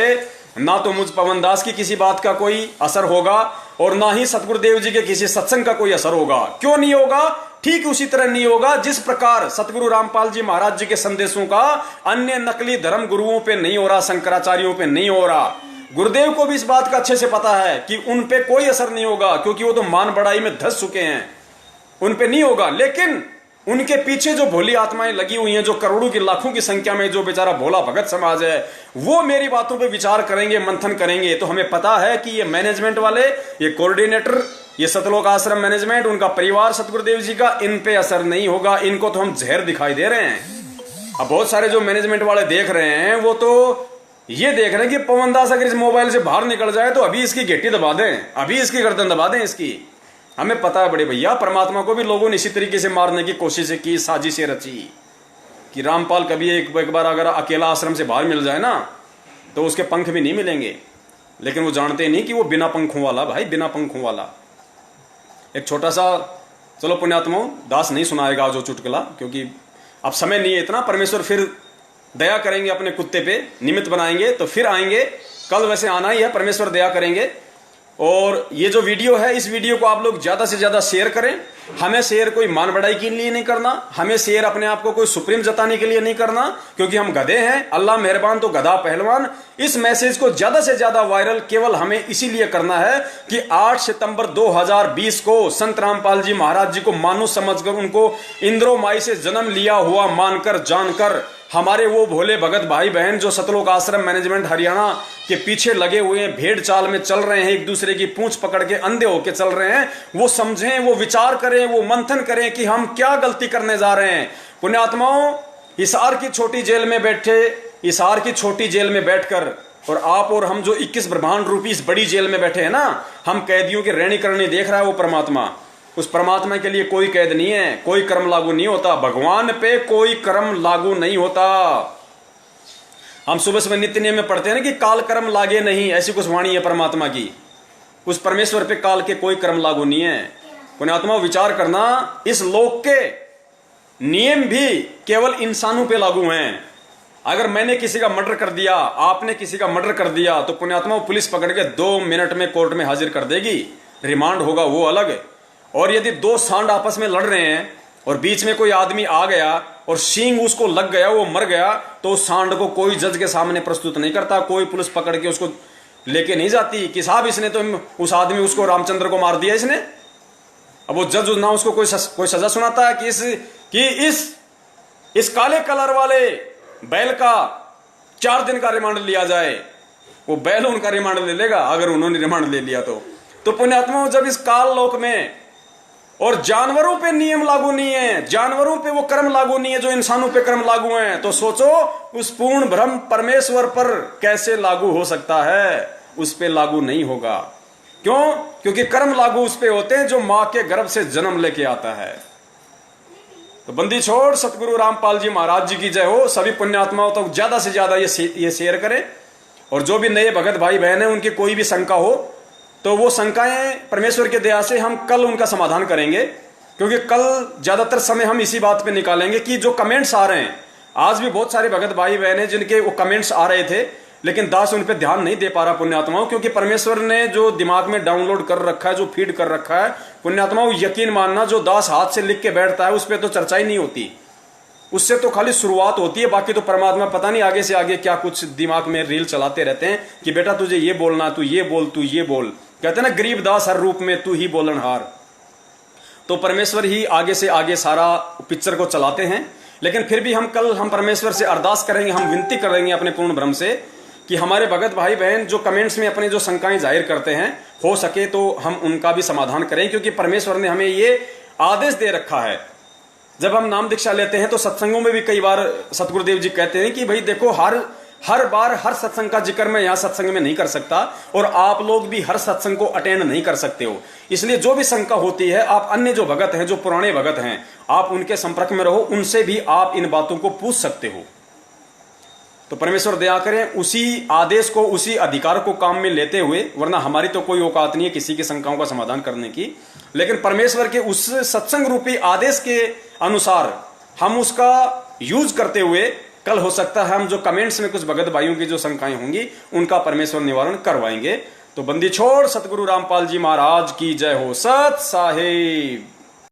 ना तो मुझ पवन दास की किसी बात का कोई असर होगा और ना ही सतगुरुदेव जी के किसी सत्संग का कोई असर होगा। क्यों नहीं होगा? ठीक उसी तरह नहीं होगा जिस प्रकार सतगुरु रामपाल जी महाराज जी के संदेशों का अन्य नकली धर्म गुरुओं पे नहीं हो रहा, शंकराचार्यों पे नहीं हो रहा। गुरुदेव को भी इस बात का अच्छे से पता है कि उन पे कोई असर नहीं होगा, क्योंकि वो तो मान बढ़ाई में धस चुके हैं, उन पे नहीं होगा। लेकिन उनके पीछे जो भोली आत्माएं लगी हुई हैं, जो करोड़ों की लाखों की संख्या में जो बेचारा भोला भगत समाज है, वो मेरी बातों पे विचार करेंगे, मंथन करेंगे। तो हमें पता है कि ये मैनेजमेंट वाले, ये कोऑर्डिनेटर, ये सतलोक आश्रम मैनेजमेंट, उनका परिवार सतगुरुदेव जी का, इन पे असर नहीं होगा। इनको तो हम जहर दिखाई दे रहे हैं। अब बहुत सारे जो मैनेजमेंट वाले देख रहे हैं, वो तो ये देख रहे हैं कि पवन दास अगर इस मोबाइल से बाहर निकल जाए तो अभी इसकी घेटी दबा दें, अभी इसकी गर्दन दबा दें इसकी। हमें पता है बड़े भैया, परमात्मा को भी लोगों ने इसी तरीके से मारने की कोशिश की, साजिशें रची कि रामपाल कभी एक बार अगर अकेला आश्रम से बाहर मिल जाए ना तो उसके पंख भी नहीं मिलेंगे। लेकिन वो जानते नहीं कि वो बिना पंखों वाला, भाई बिना पंखों वाला। एक छोटा सा, चलो पुण्यात्मा दास नहीं सुनाएगा जो चुटकुला, क्योंकि अब समय नहीं है इतना। परमेश्वर फिर दया करेंगे, अपने कुत्ते पे निमित्त बनाएंगे तो फिर आएंगे। कल वैसे आना ही है, परमेश्वर दया करेंगे। और ये जो वीडियो है, इस वीडियो को आप लोग ज्यादा से ज्यादा शेयर करें हमें शेयर कोई मान बढ़ाई के लिए नहीं करना, हमें शेयर अपने आप को कोई सुप्रीम जताने के लिए नहीं करना, क्योंकि हम गधे हैं। अल्लाह मेहरबान तो गधा पहलवान। इस मैसेज को ज्यादा से ज्यादा वायरल केवल हमें इसीलिए करना है कि 8 सितंबर 2020 को संत रामपाल जी महाराज जी को मानुष समझकर, उनको इंद्रो माई से जन्म लिया हुआ मानकर जानकर, हमारे वो भोले भगत भाई बहन जो सतलोक आश्रम मैनेजमेंट हरियाणा के पीछे लगे हुए हैं, भेड़ चाल में चल रहे हैं, एक दूसरे की पूंछ पकड़ के अंधे होके चल रहे हैं, वो समझें, वो विचार करें, वो मंथन करें कि हम क्या गलती करने जा रहे हैं। पुण्यात्माओं, हिसार की छोटी जेल में बैठे, हिसार की छोटी जेल में बैठकर, और आप और हम जो 21 ब्रह्मांड रूपी इस बड़ी जेल में बैठे हैं ना, हम कैदियों की रहनी करनी देख रहा है वो परमात्मा। उस परमात्मा के लिए कोई कैद नहीं है, कोई कर्म लागू नहीं होता, भगवान पे कोई कर्म लागू नहीं होता। हम सुबह सुबह नित्य नियम में पढ़ते हैं ना कि काल कर्म लागे नहीं, ऐसी कुछ वाणी है परमात्मा की। उस परमेश्वर पे काल के कोई कर्म लागू नहीं है। पुण्यात्मा, विचार करना, इस लोक के नियम भी केवल इंसानों पे लागू हैं। अगर मैंने किसी का मर्डर कर दिया, आपने किसी का मर्डर कर दिया, तो पुण्यात्मा पुलिस पकड़ के 2 मिनट में कोर्ट में हाजिर कर देगी, रिमांड होगा वो अलग। और यदि 2 सांड आपस में लड़ रहे हैं और बीच में कोई आदमी आ गया और सींग उसको लग गया, वो मर गया, तो उस सांड को कोई जज के सामने प्रस्तुत नहीं करता, कोई पुलिस पकड़ के उसको लेके नहीं जाती कि साहब इसने तो उस आदमी, उसको रामचंद्र को मार दिया इसने। अब वो जज ना उसको कोई सजा सुनाता है कि इस काले कलर वाले बैल का 4 दिन का रिमांड लिया जाए। वो बैल उनका रिमांड ले लेगा अगर उन्होंने रिमांड ले लिया तो पुण्यात्मा, जब इस काल लोक में और जानवरों पे नियम लागू नहीं है, जानवरों पे वो कर्म लागू नहीं है जो इंसानों पे कर्म लागू हैं, तो सोचो उस पूर्ण ब्रह्म परमेश्वर पर कैसे लागू हो सकता है? उस पे लागू नहीं होगा। क्यों? क्योंकि कर्म लागू उस पे होते हैं जो मां के गर्भ से जन्म लेके आता है। तो बंदी छोड़ सतगुरु रामपाल जी महाराज जी की जय हो। सभी पुण्यात्माओं तक ज्यादा से ज्यादा ये शेयर करें, और जो भी नए भगत भाई बहन हैं उनकी कोई भी शंका हो तो वो शंकाएं परमेश्वर के दया से हम कल उनका समाधान करेंगे, क्योंकि कल ज्यादातर समय हम इसी बात पे निकालेंगे कि जो कमेंट्स आ रहे हैं, आज भी बहुत सारे भगत भाई बहन हैं जिनके वो कमेंट्स आ रहे थे, लेकिन दास उन पे ध्यान नहीं दे पा रहा पुण्यात्माओं, क्योंकि परमेश्वर ने जो दिमाग में डाउनलोड कर रखा है, जो फीड कर रखा है पुण्यात्माओं, यकीन मानना, जो दास हाथ से लिख के बैठता है उस पर तो चर्चा ही नहीं होती, उससे तो खाली शुरुआत होती है। बाकी तो परमात्मा पता नहीं आगे से आगे क्या कुछ दिमाग में रील चलाते रहते हैं कि बेटा तुझे ये बोलना, तू ये बोल, तू ये बोल। कहते हैं ना, गरीब दास हर रूप में तू ही बोलनहार। तो परमेश्वर ही आगे से आगे सारा पिक्चर को चलाते हैं। लेकिन फिर भी हम कल परमेश्वर से अरदास करेंगे, हम विनती करेंगे अपने पूर्ण ब्रह्म से कि हमारे भगत भाई बहन जो कमेंट्स में अपने जो शंकाएं जाहिर करते हैं, हो सके तो हम उनका भी समाधान करें, क्योंकि परमेश्वर ने हमें ये आदेश दे रखा है। जब हम नाम दीक्षा लेते हैं तो सत्संगों में भी कई बार सतगुरुदेव जी कहते हैं कि भाई देखो, हर बार हर सत्संग का जिक्र मैं यहाँ सत्संग में नहीं कर सकता, और आप लोग भी हर सत्संग को अटेंड नहीं कर सकते हो। इसलिए जो भी शंका होती है, आप अन्य जो भगत हैं, जो पुराने भगत हैं, आप उनके संपर्क में रहो, उनसे भी आप इन बातों को पूछ सकते हो। तो परमेश्वर दया करें, उसी आदेश को, उसी अधिकार को काम में लेते हुए, वरना हमारी तो कोई औकात नहीं है किसी की शंकाओं का समाधान करने की, लेकिन परमेश्वर के उस सत्संग रूपी आदेश के अनुसार हम उसका यूज करते हुए कल हो सकता है हम जो कमेंट्स में कुछ भगत भाइयों की जो शंकाएं होंगी उनका परमेश्वर निवारण करवाएंगे। तो बंदी छोड़ सतगुरु रामपाल जी महाराज की जय हो। सत साहिब।